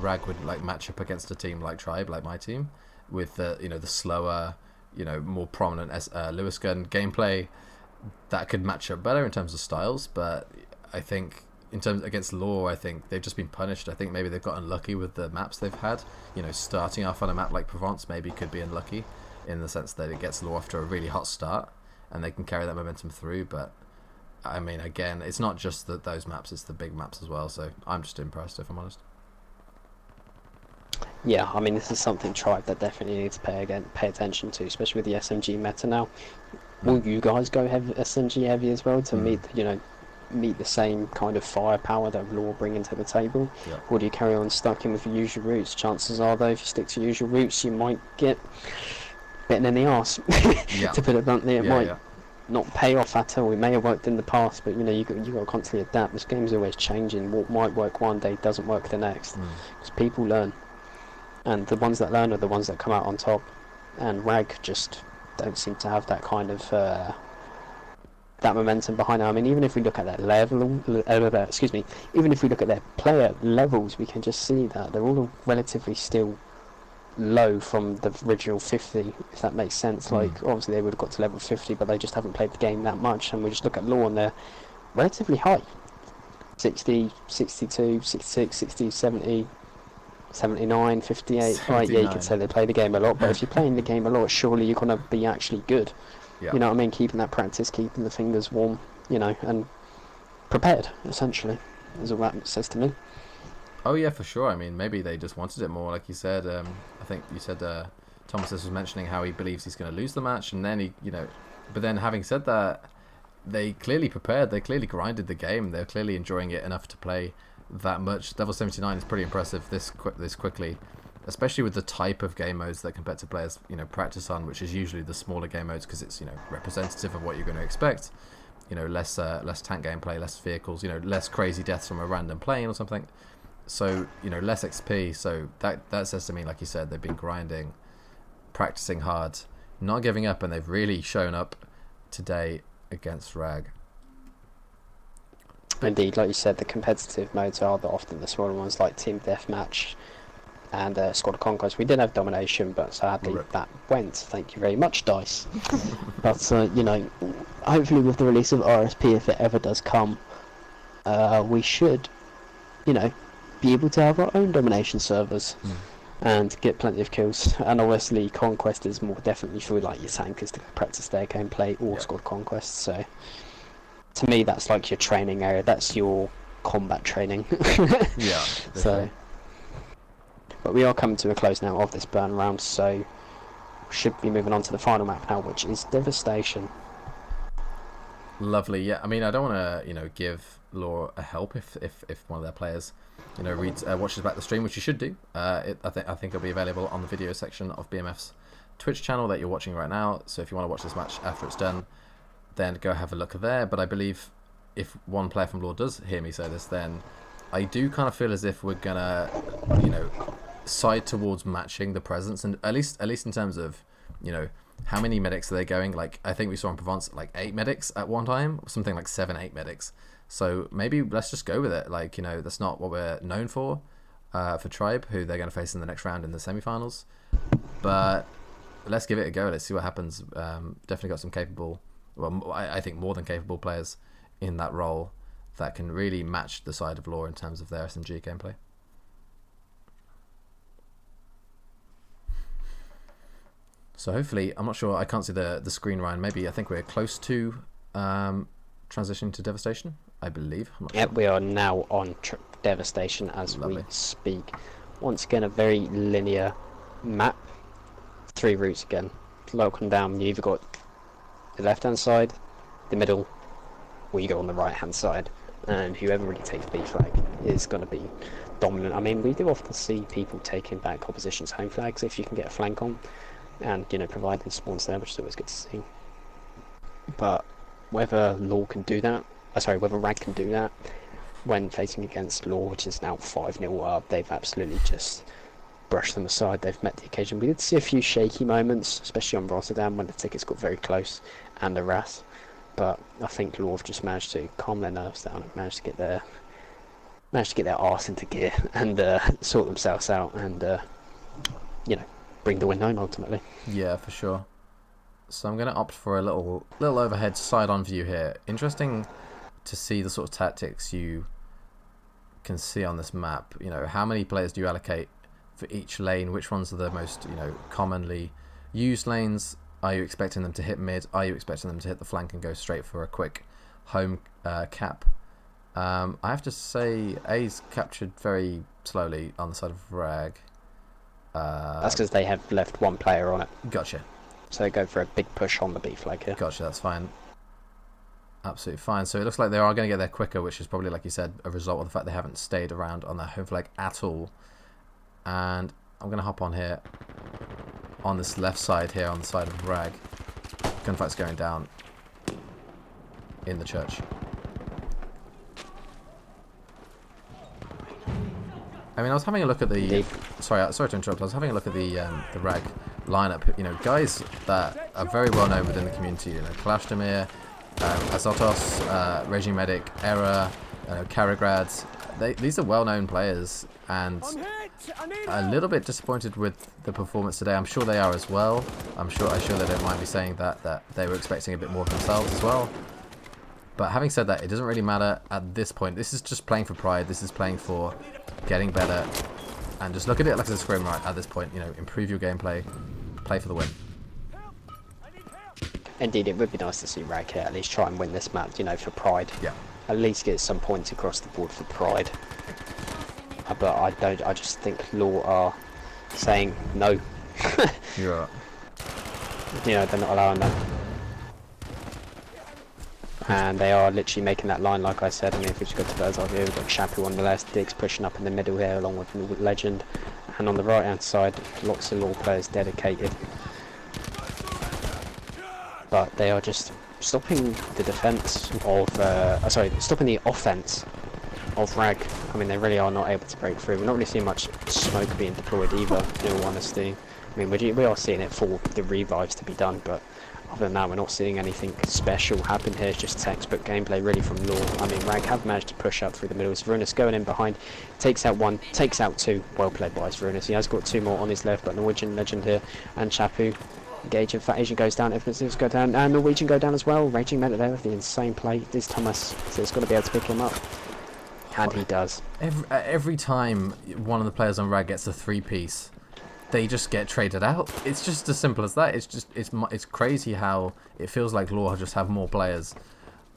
Rag would match up against a team like Tribe, like my team, with the slower, more prominent Lewis gun gameplay that could match up better in terms of styles. But I think in terms against LaW, I think they've just been punished. I think maybe they've got unlucky with the maps they've had. Starting off on a map like Provence maybe could be unlucky in the sense that it gets LaW off to a really hot start and they can carry that momentum through. But I mean, again, it's not just those maps, it's the big maps as well. So I'm just impressed, if I'm honest. Yeah, I mean, this is something Tribe that definitely needs to pay attention to, especially with the SMG meta now. Will you guys go SMG heavy as well to meet the same kind of firepower that LaW bring to the table? Or do you carry on stuck in with your usual routes? Chances are, though, if you stick to your usual routes, you might get bitten in the arse. To put it bluntly, it might not pay off at all. It may have worked in the past, but you got to constantly adapt. This game's always changing. What might work one day doesn't work the next, because people learn, and the ones that learn are the ones that come out on top. And Rag just don't seem to have that kind of that momentum behind it. I mean, even if we look at their even if we look at their player levels, we can just see that they're all relatively still low from the original 50, if that makes sense. Obviously they would have got to level 50, but they just haven't played the game that much, and we just look at LaW and they're relatively high. 60, 62, 66, 60, 70, 79, 58. 79. Right, yeah, you could say they play the game a lot, but if you're playing the game a lot, surely you're going to be actually good. You know what I mean? Keeping that practice, keeping the fingers warm, and prepared, essentially, is all that says to me. Oh yeah, for sure. I mean, maybe they just wanted it more, like you said. I think you said Thomas was mentioning how he believes he's going to lose the match, and then but then having said that, they clearly prepared. They clearly grinded the game. They're clearly enjoying it enough to play that much. Level 79 is pretty impressive this quickly, especially with the type of game modes that competitive players practice on, which is usually the smaller game modes because it's representative of what you're going to expect. Less tank gameplay, less vehicles, less crazy deaths from a random plane or something. So less XP. So that says to me, like you said, they've been grinding, practicing hard, not giving up, and they've really shown up today against Rag. Indeed, like you said, the competitive modes are often the smaller ones, like Team Deathmatch and Squad of Conquest. We did have Domination, but sadly that went. Thank you very much, DICE. But hopefully with the release of RSP, if it ever does come, we should, be able to have our own Domination servers and get plenty of kills. And obviously, Conquest is more definitely for like your tankers to practice their gameplay, or Squad Conquest. So to me, that's like your training area. That's your combat training. Yeah. So, but we are coming to a close now of this burn round, so we should be moving on to the final map now, which is Devastation. Lovely. Yeah. I mean, I don't want to give LaW a help if one of their players watches back the stream, which you should do. I think it'll be available on the video section of BMF's Twitch channel that you're watching right now. So if you want to watch this match after it's done, then go have a look there. But I believe if one player from LaW does hear me say this, then I do kind of feel as if we're gonna side towards matching the presence, and at least in terms of how many medics are they going. Like I think we saw in Provence like 8 medics at one time, something like 7-8 medics. So maybe let's just go with it. Like that's not what we're known for Tribe, who they're going to face in the next round in the semi-finals. But let's give it a go. Let's see what happens. Definitely got some capable, well, I think more than capable players in that role that can really match the side of LaW in terms of their SMG gameplay. So hopefully, I'm not sure, I can't see the screen, Ryan. Maybe I think we're close to transitioning to Devastation, I believe. Yep, we are now on Devastation as we speak. Once again, a very linear map. 3 routes again. Locking down, you either got the left-hand side, the middle, or you go on the right-hand side. And whoever really takes B flag is going to be dominant. I mean, we do often see people taking back opposition's home flags if you can get a flank on. And providing spawns there, which is always good to see. But whether LaW can do that, whether Rag can do that when facing against LaW, which is now 5-0 up, they've absolutely just brushed them aside. They've met the occasion. We did see a few shaky moments, especially on Rotterdam when the tickets got very close and the RAS. But I think LaW have just managed to calm their nerves down and managed to get their arse into gear and sort themselves out and bring the win home ultimately. Yeah, for sure. So I'm going to opt for a little overhead side-on view here. Interesting to see the sort of tactics you can see on this map. How many players do you allocate for each lane? Which ones are the most commonly used lanes? Are you expecting them to hit mid? Are you expecting them to hit the flank and go straight for a quick home cap? I have to say A's captured very slowly on the side of Rag. That's because they have left one player on it. Gotcha. So they go for a big push on the B flag here. Gotcha, that's fine. Absolutely fine. So it looks like they are going to get there quicker, which is probably, like you said, a result of the fact they haven't stayed around on their home flag at all. And I'm going to hop on here, on this left side here, on the side of Rag. Gunfight's going down in the church. I mean, I was having a look at the... Sorry to interrupt. I was having a look at the Rag lineup. Guys that are very well known within the community. Kalashtamir, Azotos, Regime Medic, Era, Karagrad. These are well-known players, and a little bit disappointed with the performance today. I'm sure they are as well. I'm sure they don't mind me saying that they were expecting a bit more of themselves as well. But having said that, it doesn't really matter at this point. This is just playing for pride. This is playing for getting better, and just look at it like a scrim right at this point. Improve your gameplay, play for the win. Indeed, it would be nice to see Rag here at least try and win this match, for pride. Yeah. At least get some points across the board for pride. but I just think LaW are saying no. You're right. You know, they're not allowing that. And they are literally making that line, like I said. I mean, if we just go to birds eye view, we've got Chapu on the left, Diggs pushing up in the middle here, along with Legend. And on the right-hand side, lots of LaW players dedicated. But they are just stopping the defense of, stopping the offense of Rag. I mean, they really are not able to break through. We're not really seeing much smoke being deployed either, in all honesty. I mean, we are seeing it for the revives to be done, but other than that, we're not seeing anything special happen here. It's just textbook gameplay, really, from LaW. I mean, Rag have managed to push up through the middle. Zvrunas going in behind, takes out one, takes out two. Well played by Zvrunas. He has got two more on his left, but Norwegian Legend here and Chapu. Engage of Fat Asian goes down, Influences go down, and Norwegian go down as well. Raging Mentor there with the insane play. This Thomas, so he's got to be able to pick him up. And he does. Every time one of the players on Rag gets a 3-piece, they just get traded out. It's just as simple as that. It's crazy how it feels like LaW just have more players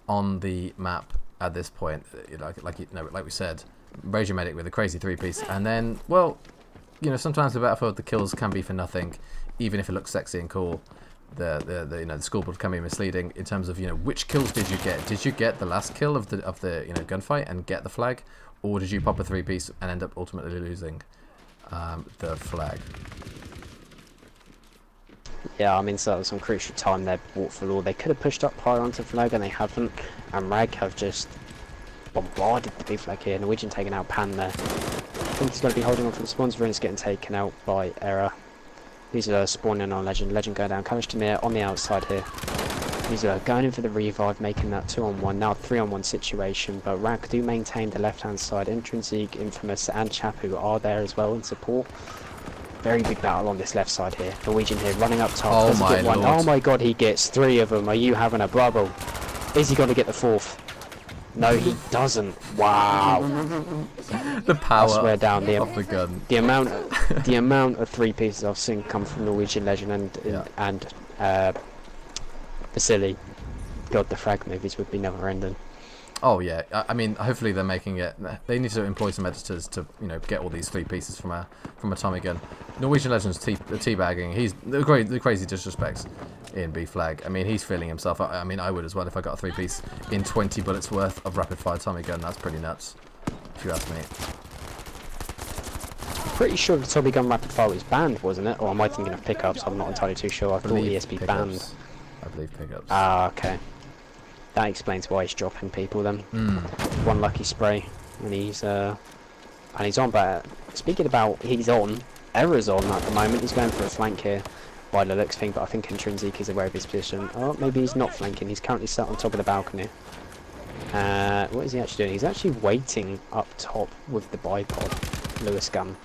on the map at this point. Like we said, Raging Medic with a crazy 3-piece, and then, well, you know, sometimes the Battlefield the kills can be for nothing, even if it looks sexy and cool. The scoreboard can be misleading in terms of, you know, which kills did you get? Did you get the last kill of the gunfight and get the flag, or did you pop a 3-piece and end up ultimately losing the flag? Yeah, I mean, so that was some crucial time there bought for LaW. They could have pushed up higher onto flag, and they haven't. And Rag have just bombarded the B flag here. Norwegian taking out Pan there. I think he's going to be holding on for the spawns. Rune's getting taken out by Error. He's spawning on Legend. Legend going down. Kamishtamir on the outside here. He's going in for the revive, making that 2-on-1, now 3-on-1 situation. But Rag do maintain the left-hand side. Intrinsic, Infamous, and Chapu are there as well in support. Very big battle on this left side here. Norwegian here running up top. Oh my lord. Oh my god, he gets 3 of them. Are you having a bubble? Is he going to get the 4th? No, he doesn't. Wow. The power I swear down, of the gun. The amount of 3-pieces I've seen come from Norwegian Legend and Vasily. God, the frag movies would be never ending. Oh yeah, I mean, hopefully they're making it. They need to employ some editors to, you know, get all these 3-pieces from a Tommy gun. Norwegian Legend's teabagging. He's the crazy disrespects in B flag. I mean, he's feeling himself. I mean, I would as well if I got a 3-piece in 20 bullets worth of rapid fire Tommy gun. That's pretty nuts, if you ask me. Pretty sure the Tommy gun rapid fire was banned, wasn't it? Or am I thinking of pickups? I'm not entirely too sure. I thought ESP banned. I believe pickups. Ah, okay. That explains why he's dropping people then. One lucky spray, and he's on. But speaking about he's on, Error's on at the moment. He's going for a flank here by the looks thing, but I think Intrinsic is aware of his position. Oh, maybe he's not flanking. He's currently sat on top of the balcony. What is he actually doing? He's actually waiting up top with the bipod Lewis gun.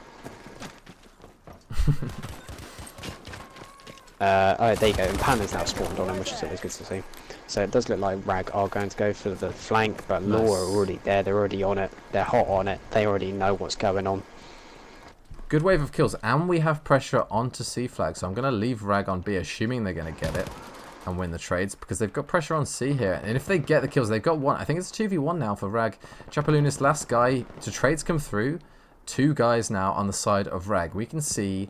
Oh, there you go. And Pan has now spawned on him, which is always good to see. So it does look like Rag are going to go for the flank, but LaW are already there. They're already on it. They're hot on it. They already know what's going on. Good wave of kills, and we have pressure onto C flag, so I'm going to leave Rag on B, assuming they're going to get it and win the trades, because they've got pressure on C here. And if they get the kills, they've got one. I think it's 2v1 now for Rag. Chapalunis, last guy to trades come through. 2 guys now on the side of Rag. We can see,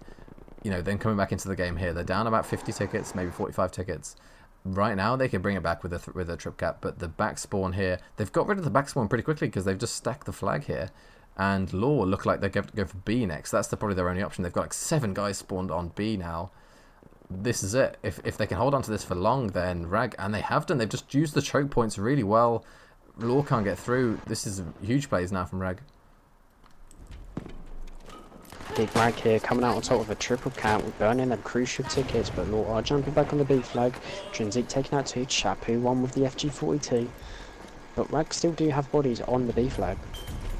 you know, them coming back into the game here. They're down about 50 tickets, maybe 45 tickets. Right now, they can bring it back with a trip cap, but the back spawn here, they've got rid of the back spawn pretty quickly because they've just stacked the flag here. And LaW look like they're going to go for B next. That's probably their only option. They've got like 7 guys spawned on B now. This is it. If they can hold on to this for long, then Rag, and they have done. They've just used the choke points really well. LaW can't get through. This is huge plays now from Rag. Big Rag here coming out on top of a triple count. We're burning them crucial tickets, but LaW are jumping back on the B flag. Intrinsic taking out 2, Chapu, 1 with the FG42. But Rag still do have bodies on the B flag,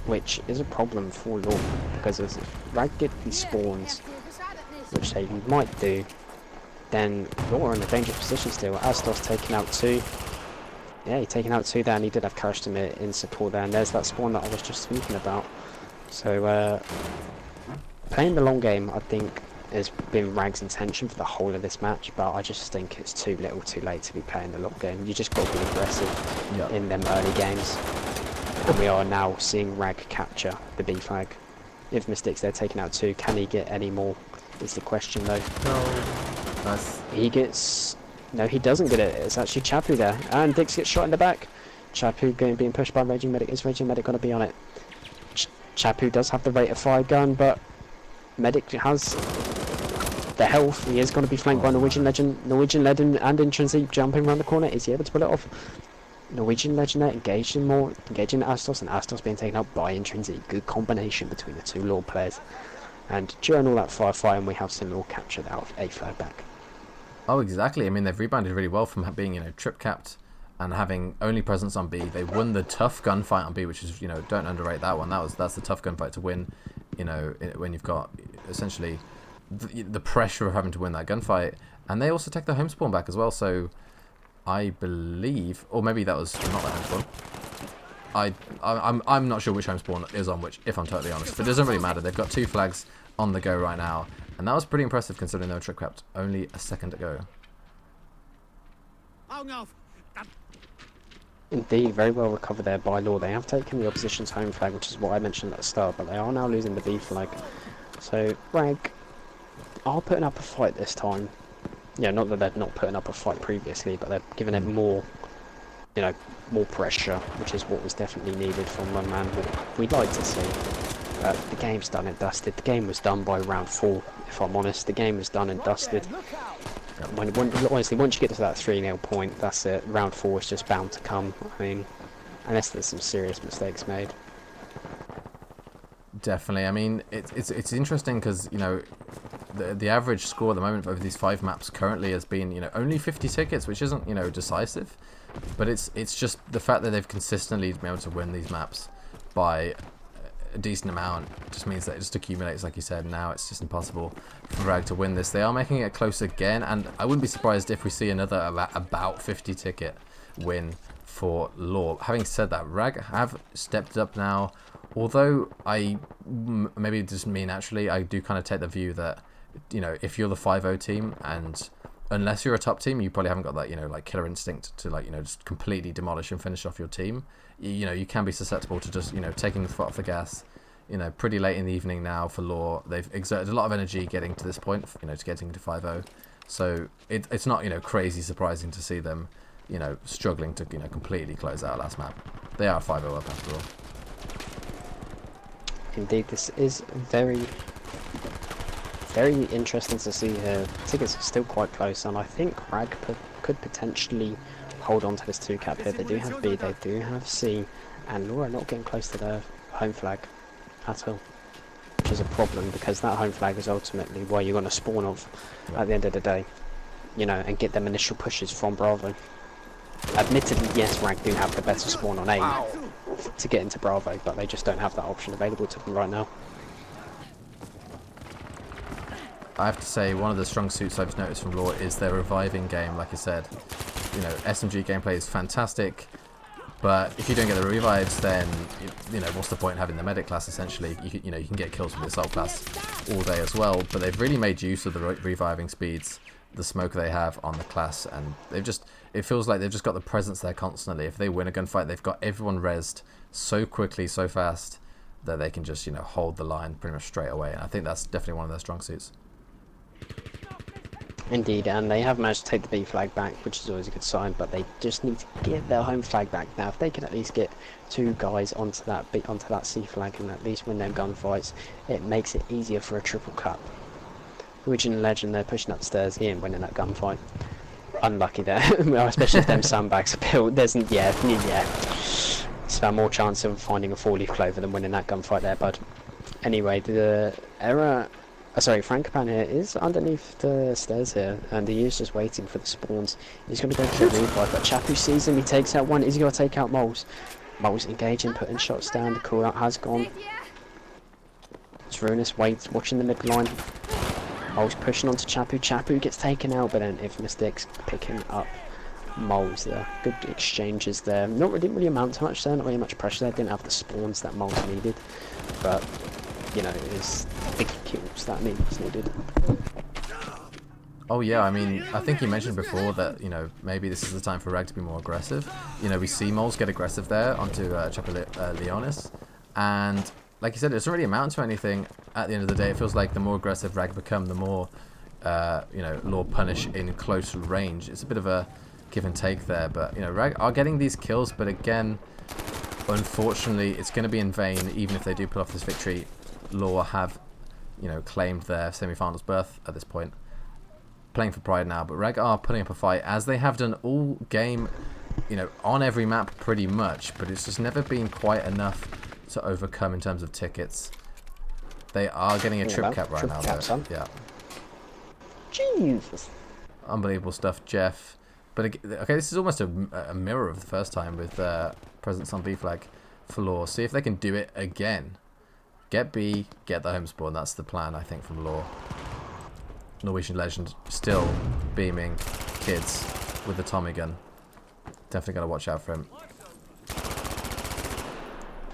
which is a problem for LaW, because as Rag get these spawns, which they might do, then LaW are in a dangerous position still. Astos taking out 2. Yeah, he's taking out 2 there, and he did have Karastamir in support there, and there's that spawn that I was just speaking about. So, playing the long game, I think, has been Rag's intention for the whole of this match, but I just think it's too little too late to be playing the long game. You just got to be aggressive in them early games. And we are now seeing Rag capture the B flag. If Mystics they're taking out 2, can he get any more? Is the question though. No. Nice. He gets... No, he doesn't get it. It's actually Chapu there. And Dix gets shot in the back. Chapu being pushed by Raging Medic. Is Raging Medic going to be on it? Chapu does have the rate of fire gun, but Medic has the health. He is going to be flanked by Norwegian Legend. Norwegian Legend and Intrinsic jumping around the corner. Is he able to pull it off? Norwegian Legend there engaging Astos, and Astos being taken out by Intrinsic. Good combination between the two Lord players. And during all that firefighting, we have some Lord captured out of A flag back. Oh, exactly. I mean, they've rebounded really well from being, you know, trip capped and having only presence on B. They won the tough gunfight on B, which is, you know, don't underrate that one. That's the tough gunfight to win, you know, when you've got essentially the pressure of having to win that gunfight. And they also take the home spawn back as well. So I believe, or maybe that was not that home spawn. I'm not sure which home spawn is on which, if I'm totally honest. But it doesn't really matter. They've got 2 flags on the go right now. And that was pretty impressive considering they were trip capped only a second ago. Indeed, very well recovered there by LaW. They have taken the opposition's home flag, which is what I mentioned at the start, but they are now losing the B flag. So, Rag are putting up a fight this time. Yeah, not that they're not putting up a fight previously, but they're giving it more, you know, more pressure, which is what was definitely needed from one man. What we'd like to see. The game's done and dusted. The game was done by round 4, if I'm honest. The game was done and dusted. Honestly, once you get to that 3-0 point, that's it. Round 4 is just bound to come. I mean, unless there's some serious mistakes made. Definitely. I mean, it's interesting because, you know, the average score at the moment over these 5 maps currently has been, you know, only 50 tickets, which isn't, you know, decisive. But it's just the fact that they've consistently been able to win these maps by a decent amount just means that it just accumulates, like you said. Now it's just impossible for Rag to win this. They are making it close again, and I wouldn't be surprised if we see another about 50 ticket win for LaW. Having said that, Rag have stepped up now, although maybe just me naturally, I do kind of take the view that, you know, if you're the 5-0 team, and unless you're a top team, you probably haven't got that, you know, like killer instinct to, like, you know, just completely demolish and finish off your team. You know, you can be susceptible to just, you know, taking the foot off the gas, you know, pretty late in the evening now for LaW. They've exerted a lot of energy getting to this point, you know, to getting to 5-0. So it's not, you know, crazy surprising to see them, you know, struggling to, you know, completely close out last map. They are 5-0 up after all. Indeed, this is very interesting to see here. Tickets are still quite close, and I think Rag could potentially hold on to this 2 cap here. They do have B, they do have C, and LaW are not getting close to their home flag at all, which is a problem, because that home flag is ultimately where you're going to spawn off at the end of the day, you know, and get them initial pushes from Bravo. Admittedly, yes, Rag do have the better spawn on A to get into Bravo, but they just don't have that option available to them right now. I have to say, one of the strong suits I've noticed from LaW is their reviving game. Like I said, you know, SMG gameplay is fantastic, but if you don't get the revives, then you know, what's the point in having the medic class? Essentially, you know, you can get kills with the assault class all day as well. But they've really made use of the reviving speeds, the smoke they have on the class, and it feels like they've just got the presence there constantly. If they win a gunfight, they've got everyone rezzed so quickly, so fast, that they can just, you know, hold the line pretty much straight away. And I think that's definitely one of their strong suits. Indeed, and they have managed to take the B flag back, which is always a good sign, but they just need to get their home flag back. Now, if they can at least get 2 guys onto that C flag and at least win their gunfights, it makes it easier for a triple cup. Norwegian Legend, they're pushing upstairs, he ain't winning that gunfight. Unlucky there, well, especially if them sandbags are built. There's, yeah. So more chance of finding a 4-leaf clover than winning that gunfight there, bud. Anyway, the error... Frankopan here is underneath the stairs here, and he is just waiting for the spawns. He's going to go for the revive, but Chapu sees him, he takes out one. Is he going to take out Moles? Moles engaging, putting shots down, the cooldown has gone. It's Runus waits, watching the mid line. Moles pushing onto Chapu, Chapu gets taken out, but then if Mystics picking up Moles there. Good exchanges there. Didn't really amount to much there, not really much pressure there, didn't have the spawns that Moles needed, but you know, it is big kills that was needed. Oh yeah, I mean, I think you mentioned before that, you know, maybe this is the time for Rag to be more aggressive. You know, we see Moles get aggressive there onto Leonis, and like you said, it doesn't really amount to anything at the end of the day. It feels like the more aggressive Rag become, the more, LaW punish in close range. It's a bit of a give and take there, but, Rag are getting these kills, but again, unfortunately, it's going to be in vain, even if they do pull off this victory. LaW have, claimed their semi-finals berth at this point. Playing for pride now, but Rag are putting up a fight, as they have done all game, on every map pretty much, but it's just never been quite enough to overcome in terms of tickets. They are getting a trip cap right now, though. Yeah. Jesus. Unbelievable stuff, Jeff. But okay, this is almost a mirror of the first time with presence on B flag for LaW. See if they can do it again. Get B, get the home spawn. That's the plan, I think, from LaW. Norwegian legend still beaming kids with the Tommy gun. Definitely got to watch out for him.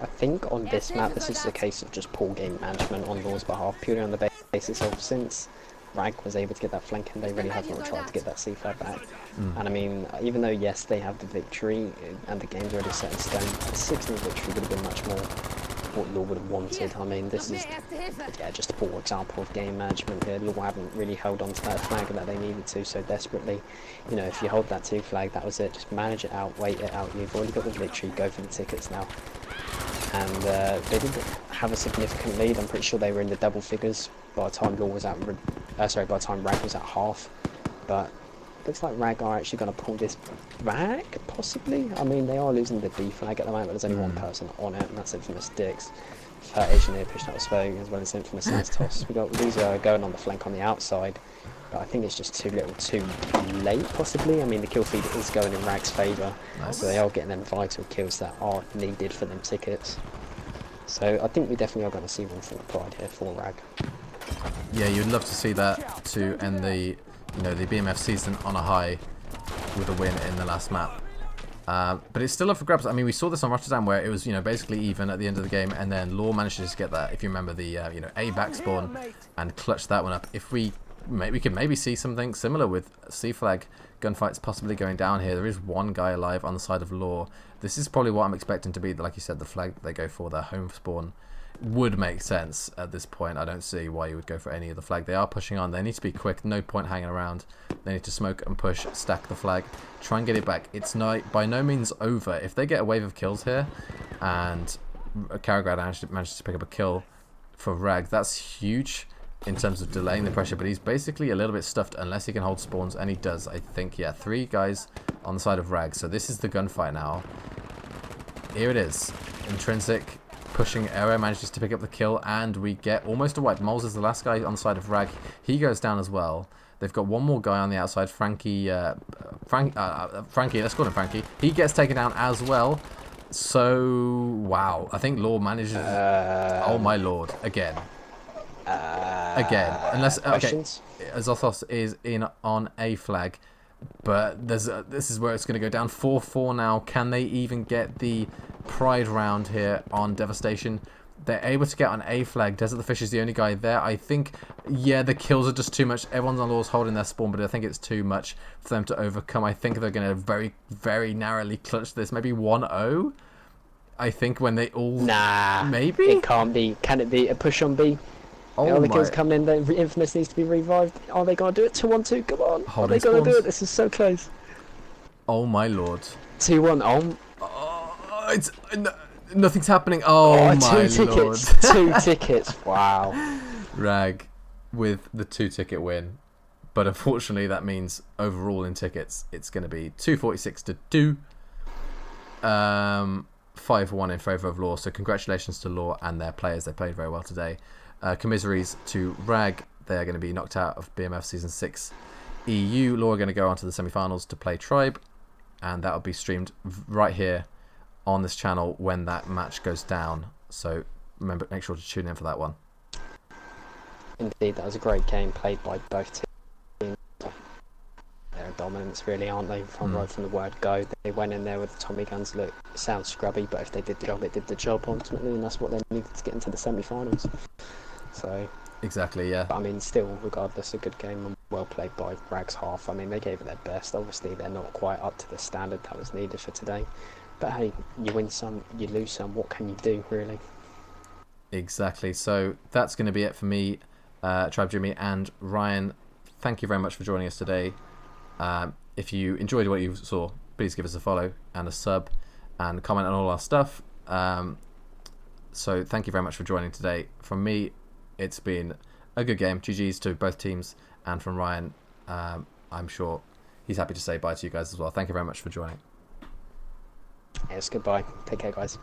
I think on this map, this is a case of just poor game management on LaW's behalf, purely on the basis of since Rag was able to get that flank and they really haven't tried to get that C flag back. And I mean, even though, yes, they have the victory and the game's already set in stone, a 6-0 victory would have been much more what LaW would have wanted. I mean, this is just a poor example of game management here. LaW haven't really held on to that flag that they needed to so desperately. If you hold that 2 flag, that was it. Just manage it out, wait it out. You've already got the victory, go for the tickets now. And they didn't have a significant lead. I'm pretty sure they were in the double figures by the time LaW was at, by the time Rag was at half. But looks like Rag are actually going to pull this back, possibly. I mean, they are losing the B flag at the moment, but there's only one person on it, and that's Infamous Dix. Asian here pushed out Spoke, as well as Infamous Santos. We've got Loser going on the flank on the outside, but I think it's just too little too late, possibly. I mean, the kill feed is going in Rag's favour, so they are getting them vital kills that are needed for them tickets. So I think we definitely are going to see one for pride here for Rag. Yeah, you'd love to see that to end the the BMF season on a high with a win in the last map. But it's still up for grabs. I mean, we saw this on Rotterdam where it was, basically even at the end of the game, and then LaW manages to get that, if you remember, the, A back spawn and clutch that one up. If we could maybe see something similar with C flag gunfights possibly going down here. There is one guy alive on the side of LaW. This is probably what I'm expecting to be, like you said, the flag that they go for, their home spawn. Would make sense at this point. I don't see why you would go for any of the flag. They are pushing on. They need to be quick. No point hanging around. They need to smoke and push, stack the flag, try and get it back. It's by no means over. If they get a wave of kills here, and Karagad manages to pick up a kill for Rag, that's huge in terms of delaying the pressure. But he's basically a little bit stuffed unless he can hold spawns, and he does. I think, yeah, 3 guys on the side of Rag. So this is the gunfight now. Here it is. Intrinsic. Pushing Arrow manages to pick up the kill, and we get almost a wipe. Moles is the last guy on the side of Rag. He goes down as well. They've got one more guy on the outside, Frankie. Frankie, let's call him Frankie. He gets taken down as well. So, wow. I think LaW manages... oh my lord. Again. Again. Unless... Okay. Azothos is in on A flag. But this is where it's going to go down. 4-4 now. Can they even get the pride round here on Devastation? They're able to get on A flag. Desert the Fish is the only guy there. I think, yeah, the kills are just too much. Everyone's on LaW's holding their spawn, but I think it's too much for them to overcome. I think they're going to very, very narrowly clutch this. Maybe 1-0? I think when they all... Nah. Maybe? It can't be. Can it be a push on B? Oh, all the kills coming in, the Infamous needs to be revived. Are they going to do it? 2-1-2, come on. Are they going to do it? This is so close. Oh my lord. 2-1, it's... Nothing's happening. Oh my lord. 2 tickets. Wow. Rag with the 2-ticket win. But unfortunately, that means overall in tickets, it's going to be 246-2. 5-1 in favour of LaW. So congratulations to LaW and their players. They played very well today. Commiseraries to Rag. They are going to be knocked out of BMF Season 6 EU. LaW are going to go on to the semi-finals to play Tribe. And that will be streamed right here on this channel when that match goes down. So remember, make sure to tune in for that one. Indeed, that was a great game played by both teams. They're dominants, really, aren't they? Right from the word go. They went in there with the Tommy guns. Look, it sounds scrubby, but if they did the job, it did the job ultimately, and that's what they needed to get into the semi-finals. So exactly, yeah. But I mean, still, regardless, a good game and well played by Rag's half. I mean, they gave it their best. Obviously, they're not quite up to the standard that was needed for today. But hey, you win some, you lose some. What can you do, really? Exactly. So that's going to be it for me, Tribe Jimmy and Ryan. Thank you very much for joining us today. If you enjoyed what you saw, please give us a follow and a sub and comment on all our stuff. So thank you very much for joining today. From me, it's been a good game. GG's to both teams. And from Ryan, I'm sure he's happy to say bye to you guys as well. Thank you very much for joining. Yes, goodbye. Take care, guys.